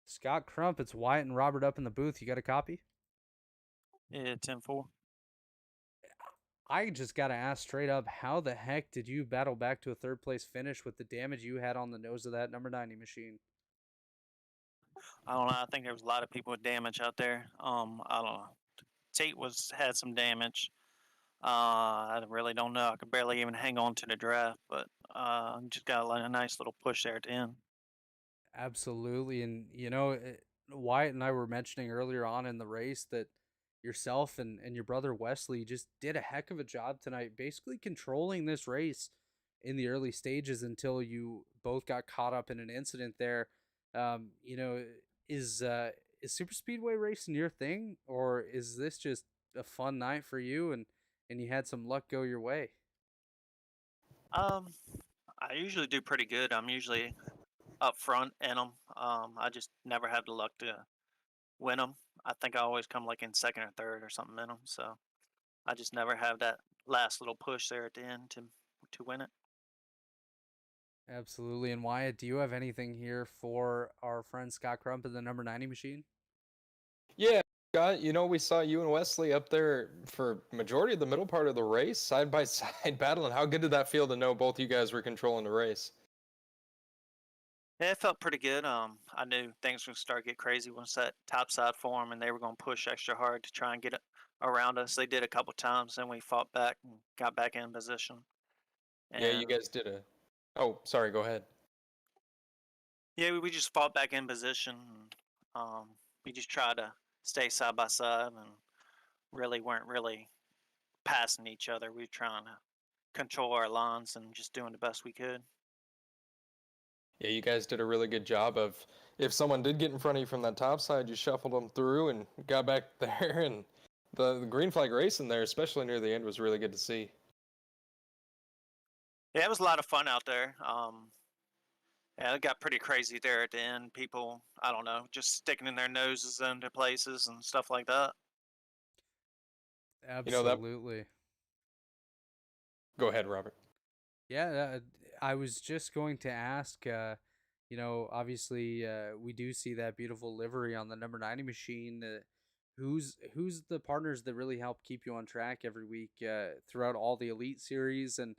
Scott Crump, it's Wyatt and Robert up in the booth. You got a copy?
Yeah, 10-4.
I just got to ask straight up, how the heck did you battle back to a third place finish with the damage you had on the nose of that number 90 machine?
I don't know. I think there was a lot of people with damage out there. I don't know. Tate had some damage. I really don't know. I could barely even hang on to the draft, but just got a nice little push there at the end.
Absolutely. And, you know, Wyatt and I were mentioning earlier on in the race that yourself and your brother Wesley just did a heck of a job tonight, basically controlling this race in the early stages until you both got caught up in an incident there. You know, is is super speedway racing your thing, or is this just a fun night for you and you had some luck go your way?
Um, I usually do pretty good. I'm usually up front in them. I just never have the luck to win them. I think I always come like in second or third or something in them. So I just never have that last little push there at the end to win it.
Absolutely. And Wyatt, do you have anything here for our friend Scott Crump in the number 90 machine?
Yeah, Scott, we saw you and Wesley up there for majority of the middle part of the race, side by side battling. How good did that feel to know both you guys were controlling the race?
Yeah, it felt pretty good. I knew things were gonna start to get crazy once that topside formed, and they were gonna push extra hard to try and get it around us. They did a couple times, then we fought back and got back in position.
Yeah, you
And
guys did a. Oh, sorry, go ahead.
yeah, we just fought back in position. And, we just tried to stay side by side, and really weren't really passing each other. We were trying to control our lines and just doing the best we could.
Yeah, you guys did a really good job of, if someone did get in front of you from that top side, you shuffled them through and got back there. And the green flag race in there, especially near the end, was really good to see.
Yeah, it was a lot of fun out there. Yeah, it got pretty crazy there at the end. People, I don't know, just sticking in their noses into places and stuff like that.
That.
Absolutely.
Go ahead, Robert.
Yeah, I was just going to ask, obviously we do see that beautiful livery on the number 90 machine. Who's the partners that really help keep you on track every week throughout all the Elite Series and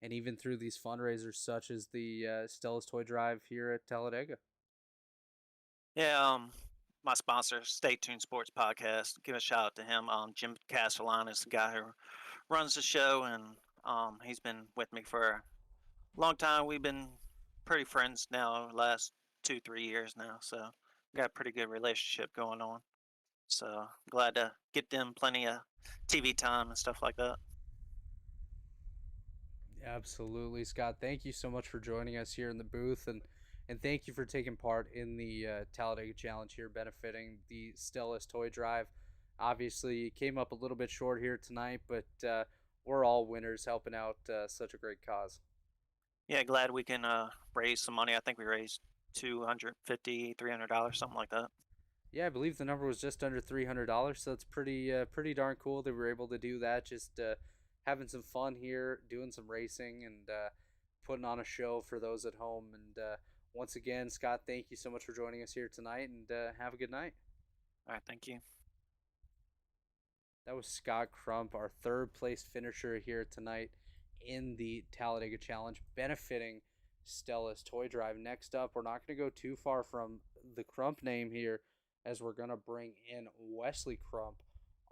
even through these fundraisers such as the Stella's Toy Drive here at Talladega?
Yeah, my sponsor, Stay Tuned Sports Podcast. Give a shout out to him. Jim Castellan is the guy who runs the show, and he's been with me for a long time. We've been pretty friends now, last 2, 3 years now. So got a pretty good relationship going on. So glad to get them plenty of TV time and stuff like that.
Absolutely, Scott. Thank you so much for joining us here in the booth, and thank you for taking part in the Talladega Challenge here, benefiting the Stella's Toy Drive. Obviously, you came up a little bit short here tonight, but we're all winners helping out such a great cause.
Yeah, glad we can raise some money. I think we raised $250, $300, something like that.
Yeah, I believe the number was just under $300, so it's pretty darn cool that we were able to do that. Just having some fun here, doing some racing, and putting on a show for those at home. And once again, Scott, thank you so much for joining us here tonight, and have a good night.
All right, thank you.
That was Scott Crump, our third place finisher here tonight in the Talladega Challenge, benefiting Stella's Toy Drive. Next up, we're not going to go too far from the Crump name here, as we're going to bring in Wesley Crump,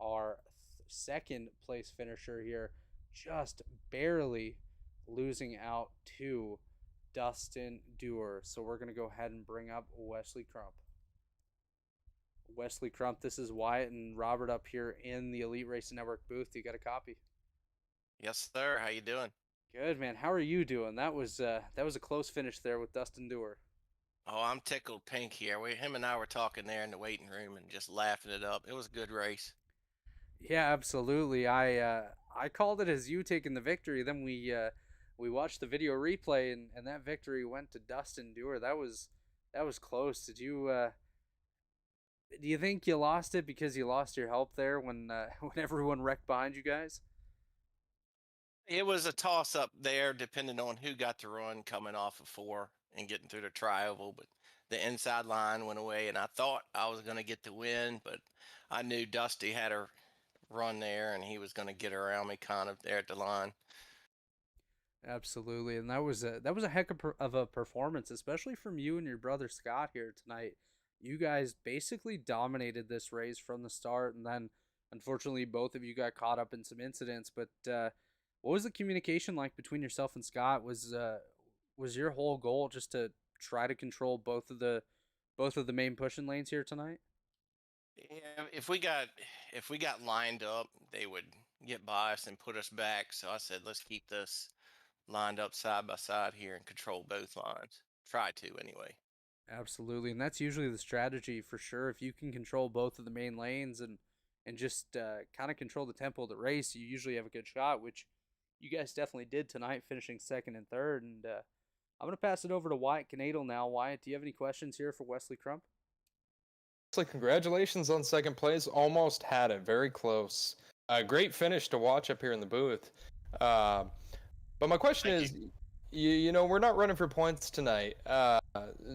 our second place finisher here, just barely losing out to Dustin Dewar. So we're going to go ahead and bring up Wesley Crump. Wesley Crump, this is Wyatt and Robert up here in the Elite Racing Network booth. You got a copy?
Yes, sir. How you doing?
Good, man. How are you doing? That was a close finish there with Dustin Dewar.
Oh, I'm tickled pink here. Him and I were talking there in the waiting room and just laughing it up. It was a good race.
Yeah, absolutely. I called it as you taking the victory. Then we watched the video replay and that victory went to Dustin Dewar. That was close. Did you do you think you lost it because you lost your help there when when everyone wrecked behind you guys?
It was a toss up there, depending on who got the run coming off of 4 and getting through the tri-oval. But the inside line went away, and I thought I was going to get the win, but I knew Dusty had a run there, and he was going to get around me kind of there at the line.
Absolutely, and that was a heck of a performance, especially from you and your brother Scott here tonight. You guys basically dominated this race from the start, and then unfortunately both of you got caught up in some incidents. But what was the communication like between yourself and Scott? Was your whole goal just to try to control both of the main pushing lanes here tonight?
Yeah, if we got lined up, they would get by us and put us back. So I said, let's keep this lined up side by side here and control both lines. Try to anyway.
Absolutely, and that's usually the strategy for sure. If you can control both of the main lanes and just kind of control the tempo of the race, you usually have a good shot, which you guys definitely did tonight, finishing second and third. And I'm gonna pass it over to Wyatt Canadal now. Wyatt, do you have any questions here for Wesley Crump?
So congratulations on second place. Almost had it. Very close. Great finish to watch up here in the booth. Uh, but my question
Thank
is, you know, we're not running for points tonight.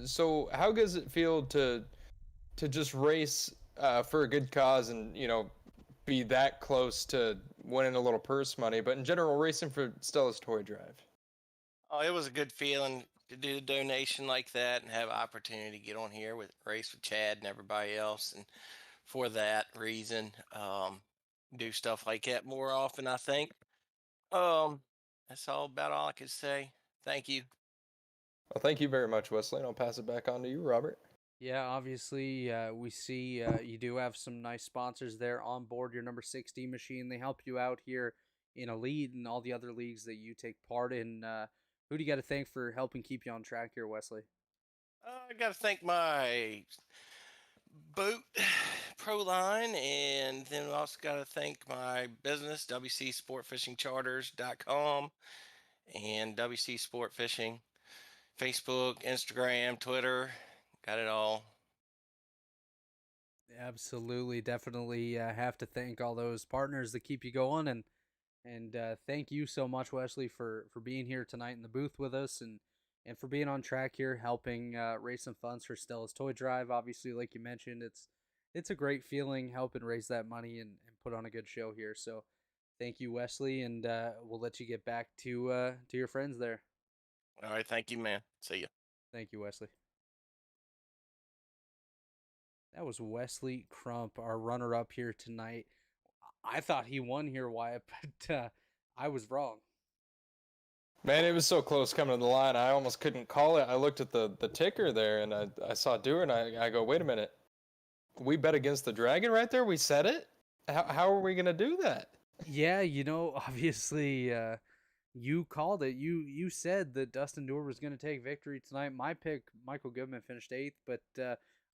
So how does it feel to just race for a good cause and, you know, be that close to winning a little purse money, but in general, racing for Stella's Toy Drive?
Oh, it was a good feeling to do a donation like that and have an opportunity to get on here with race with Chad and everybody else. And for that reason, do stuff like that more often, I think. Um, that's about all I could say. Thank you.
Well, thank you very much, Wesley, and I'll pass it back on to you, Robert.
Yeah, obviously, we see you do have some nice sponsors there on board your number 16 machine. They help you out here in Elite and all the other leagues that you take part in. Who do you got to thank for helping keep you on track here, Wesley?
I got to thank my boat pro line, and then I also got to thank my business, wcsportfishingcharters.com and WC Sport Fishing, Facebook, Instagram, Twitter, got it all.
Absolutely, definitely have to thank all those partners that keep you going, and thank you so much, Wesley, for being here tonight in the booth with us, and for being on track here, helping raise some funds for Stella's Toy Drive. Obviously, like you mentioned, it's a great feeling helping raise that money and put on a good show here. So, thank you, Wesley, and we'll let you get back to your friends there.
All right, thank you, man. See you.
Thank you, Wesley. That was Wesley Crump, our runner-up here tonight. I thought he won here, Wyatt, but I was wrong.
Man, it was so close coming to the line. I almost couldn't call it. I looked at the ticker there, and I saw Dewar, and I go, wait a minute. We bet against the Dragon right there? We said it? How are we going to do that?
Yeah, obviously, you called it. You said that Dustin Dewar was going to take victory tonight. My pick, Michael Goodman, finished 8th, but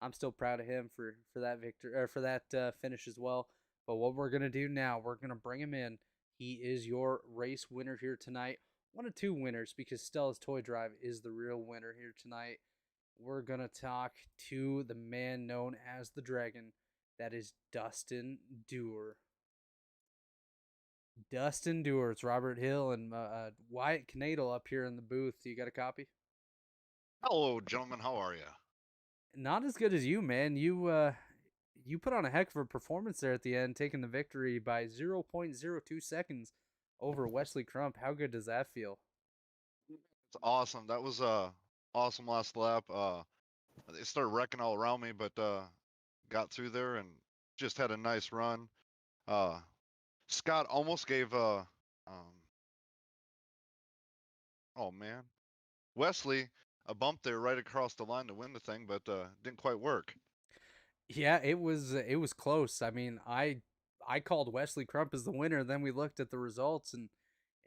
I'm still proud of him for that victory or for that finish as well. But what we're gonna do now, we're gonna bring him in. He is your race winner here tonight. One of two winners because Stella's Toy Drive is the real winner here tonight. We're gonna talk to the man known as the Dragon. That is Dustin Dewar. Dustin Dewar. It's Robert Hill and Wyatt Canadal up here in the booth. You got a copy?
Hello, gentlemen. How are you?
Not as good as you, man. You put on a heck of a performance there at the end, taking the victory by 0.02 seconds over Wesley Crump. How good does that feel?
It's awesome. That was awesome last lap. They started wrecking all around me, but got through there and just had a nice run. Scott almost gave oh man, Wesley a bump there right across the line to win the thing, but didn't quite work.
Yeah, it was close. I mean, I called Wesley Crump as the winner. Then we looked at the results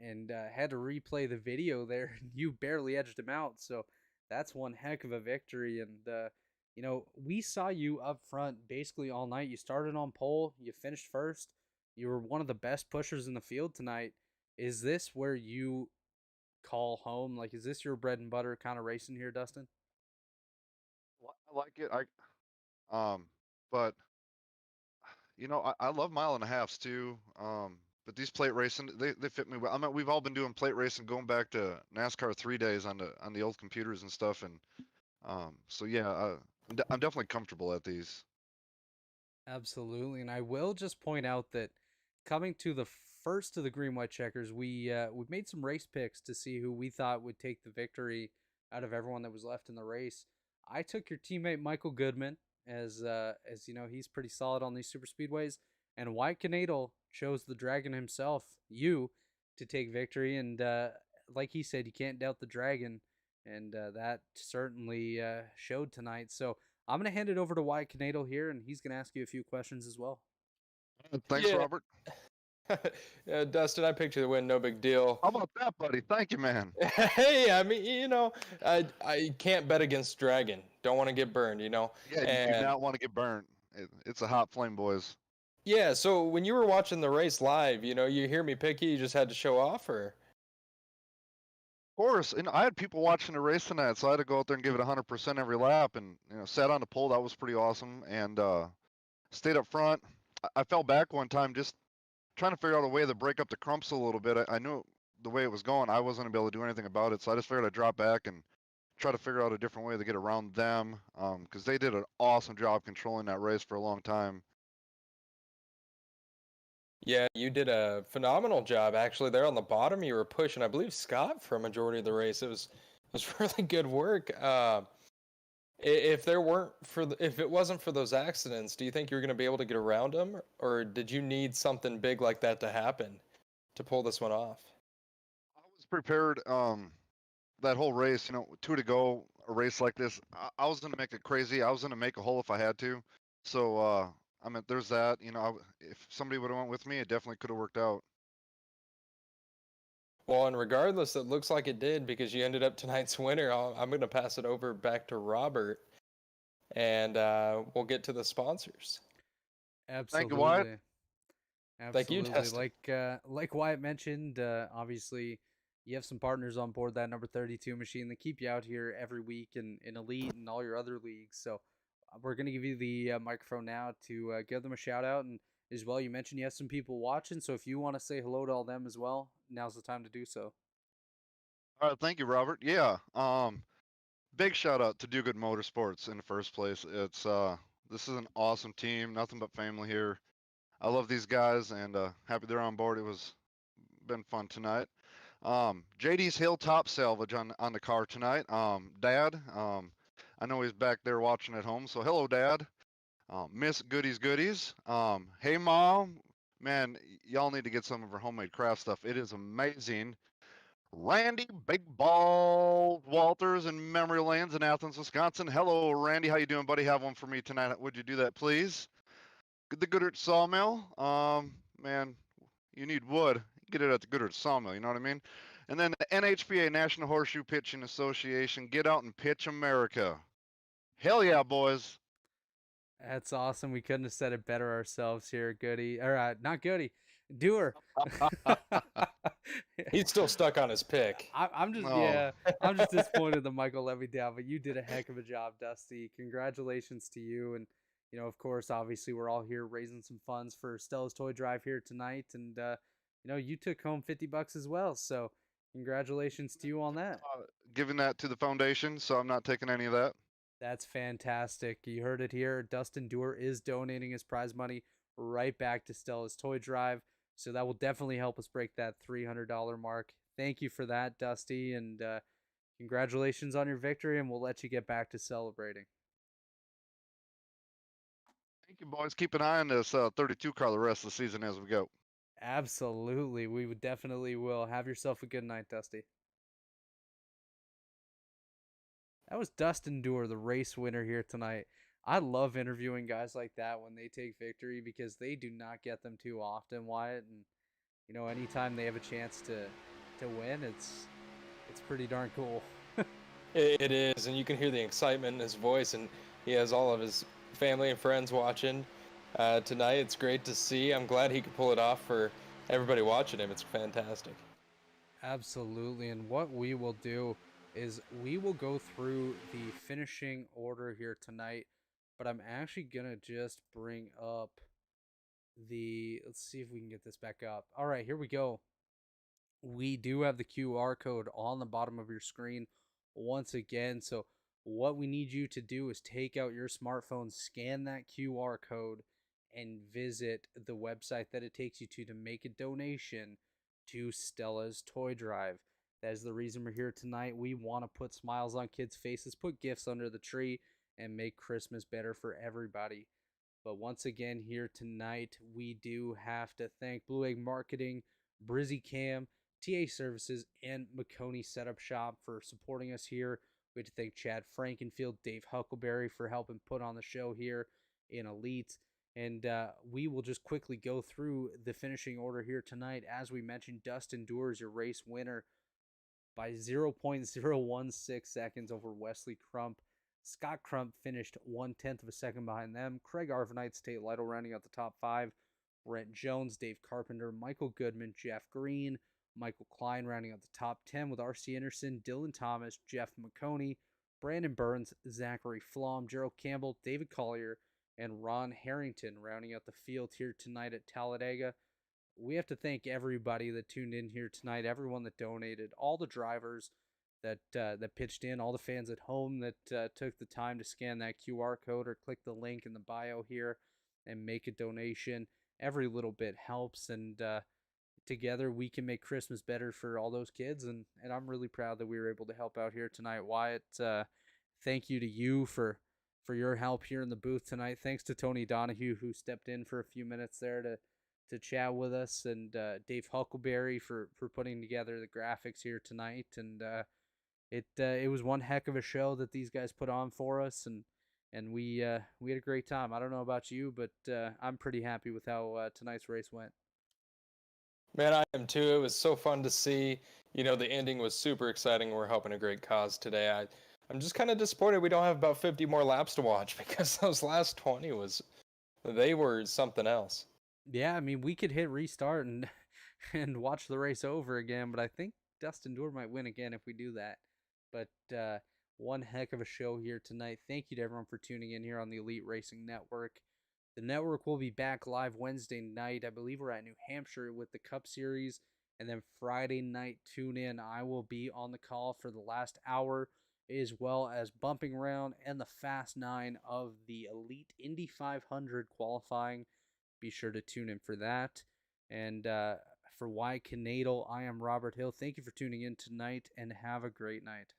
and had to replay the video there. And you barely edged him out. So that's one heck of a victory. And we saw you up front basically all night. You started on pole. You finished first. You were one of the best pushers in the field tonight. Is this where you call home? Like, is this your bread and butter kind of racing here, Dustin?
I like it. But I love mile and a halves too. But these plate racing, they fit me well. I mean, we've all been doing plate racing going back to NASCAR 3 days on the old computers and stuff, and so yeah, I'm definitely comfortable at these.
Absolutely, and I will just point out that coming to the first of the green white checkers, we made some race picks to see who we thought would take the victory out of everyone that was left in the race. I took your teammate Michael Goodman as he's pretty solid on these super speedways, and White Canadal chose the Dragon himself, you, to take victory, and like he said, you can't doubt the Dragon, and that certainly showed tonight. So I'm going to hand it over to Wyatt Canadal here, and he's going to ask you a few questions as well.
Thanks,
Yeah.
Robert.
Dustin, I picked you to win, no big deal.
How about that, buddy? Thank you, man.
Hey, I mean, I can't bet against Dragon. Don't want to get burned,
Yeah, you do
And
not want to get burnt. It's a hot flame, boys.
yeah, so when you were watching the race live, you hear me pick you just had to show off, or?
Of course, and I had people watching the race tonight, so I had to go out there and give it 100% every lap, and sat on the pole. That was pretty awesome, and stayed up front. I fell back one time just trying to figure out a way to break up the crumps a little bit. I knew the way it was going, I wasn't gonna be able to do anything about it, so I just figured I'd drop back and try to figure out a different way to get around them, because they did an awesome job controlling that race for a long time.
Yeah, you did a phenomenal job actually. There on the bottom, you were pushing, I believe, Scott for a majority of the race. It was really good work. If it wasn't for those accidents, do you think you're going to be able to get around them, or did you need something big like that to happen to pull this one off?
I was prepared. That whole race, 2 to go, a race like this, I was gonna make it crazy. I was gonna make a hole if I had to. So, I mean, there's that. If somebody would have went with me, it definitely could have worked out.
Well, and regardless, it looks like it did because you ended up tonight's winner. I'm going to pass it over back to Robert, and we'll get to the sponsors.
Thank you, Wyatt.
Absolutely.
Thank you,
Absolutely.
Dustin.
Like Wyatt mentioned, obviously you have some partners on board that number 32 machine that keep you out here every week in Elite and all your other leagues. So we're going to give you the microphone now to give them a shout out. And as well, you mentioned you have some people watching. So if you want to say hello to all them as well, now's the time to do so.
All right, thank you, Robert. Yeah, big shout out to Do Good Motorsports in the first place. This is an awesome team, nothing but family here. I love these guys, and happy they're on board. It was been fun tonight. JD's Hilltop Salvage on the car tonight. Dad, I know he's back there watching at home, so hello, Dad. Miss Goodies. Hey, Mom. Man, y'all need to get some of her homemade craft stuff. It is amazing. Randy Big Ball Walters in Memory Lanes in Athens, Wisconsin. Hello, Randy. How you doing, buddy? Have one for me tonight. Would you do that, please? The Goodert Sawmill. Man, you need wood. Get it at the Goodert Sawmill. You know what I mean? And then the NHPA, National Horseshoe Pitching Association. Get out and pitch America. Hell yeah, boys.
That's awesome. We couldn't have said it better ourselves here, Goody. Or not Goody, Doer.
He's still stuck on his pick.
I'm just
No.
I'm just disappointed that Michael let me down, but you did a heck of a job, Dusty. Congratulations to you, and of course, obviously, we're all here raising some funds for Stella's Toy Drive here tonight, and you took home $50 as well, so congratulations to you on that.
Giving that to the foundation, so I'm not taking any of that.
That's fantastic. You heard it here. Dustin Doer is donating his prize money right back to Stella's Toy Drive. So that will definitely help us break that $300 mark. Thank you for that, Dusty. And congratulations on your victory. And we'll let you get back to celebrating.
Thank you, boys. Keep an eye on this 32 car the rest of the season as we go.
Absolutely. We would definitely will. Have yourself a good night, Dusty. That was Dustin Doer, the race winner here tonight. I love interviewing guys like that when they take victory because they do not get them too often, Wyatt. And anytime they have a chance to win, it's pretty darn cool.
It is, and you can hear the excitement in his voice, and he has all of his family and friends watching tonight. It's great to see. I'm glad he could pull it off for everybody watching him. It's fantastic.
Absolutely, and what we will do is we will go through the finishing order here tonight, but I'm actually gonna just bring up let's see if we can get this back up. All right, here we go. We do have the QR code on the bottom of your screen once again. So what we need you to do is take out your smartphone, scan that QR code, and visit the website that it takes you to make a donation to Stella's Toy Drive. That is the reason we're here tonight. We want to put smiles on kids' faces, put gifts under the tree, and make Christmas better for everybody. But once again, here tonight, we do have to thank Blue Egg Marketing, Brizzy Cam, TA Services, and McConey Setup Shop for supporting us here. We have to thank Chad Frankenfield, Dave Huckleberry for helping put on the show here in Elite. And we will just quickly go through the finishing order here tonight. As we mentioned, Dustin Doer is your race winner by 0.016 seconds over Wesley Crump. Scott Crump finished 1/10 of a second behind them. Craig Arvanite, Tate Lytle rounding out the top 5. Brent Jones, Dave Carpenter, Michael Goodman, Jeff Green, Michael Klein rounding out the top 10 with R.C. Anderson, Dylan Thomas, Jeff McConey, Brandon Burns, Zachary Flom, Gerald Campbell, David Collier, and Ron Harrington rounding out the field here tonight at Talladega. We have to thank everybody that tuned in here tonight, everyone that donated, all the drivers that pitched in, all the fans at home that took the time to scan that QR code or click the link in the bio here and make a donation. Every little bit helps, and together we can make Christmas better for all those kids, and I'm really proud that we were able to help out here tonight. Wyatt, thank you to you for your help here in the booth tonight. Thanks to Tony Donahue, who stepped in for a few minutes there to chat with us, and Dave Huckleberry for putting together the graphics here tonight. And it was one heck of a show that these guys put on for us, and we had a great time. I don't know about you, but I'm pretty happy with how tonight's race went.
Man, I am too. It was so fun to see. You know, the ending was super exciting. We're helping a great cause today. I'm just kind of disappointed we don't have about 50 more laps to watch, because those last 20 they were something else.
Yeah, I mean, we could hit restart and and watch the race over again, but I think Dustin Doer might win again if we do that. But one heck of a show here tonight. Thank you to everyone for tuning in here on the Elite Racing Network. The network will be back live Wednesday night. I believe we're at New Hampshire with the Cup Series. And then Friday night, tune in. I will be on the call for the last hour, as well as Bumping Round and the Fast 9 of the Elite Indy 500 qualifying. Be sure to tune in for that. And for Wyatt Canadal, I am Robert Hill. Thank you for tuning in tonight, and have a great night.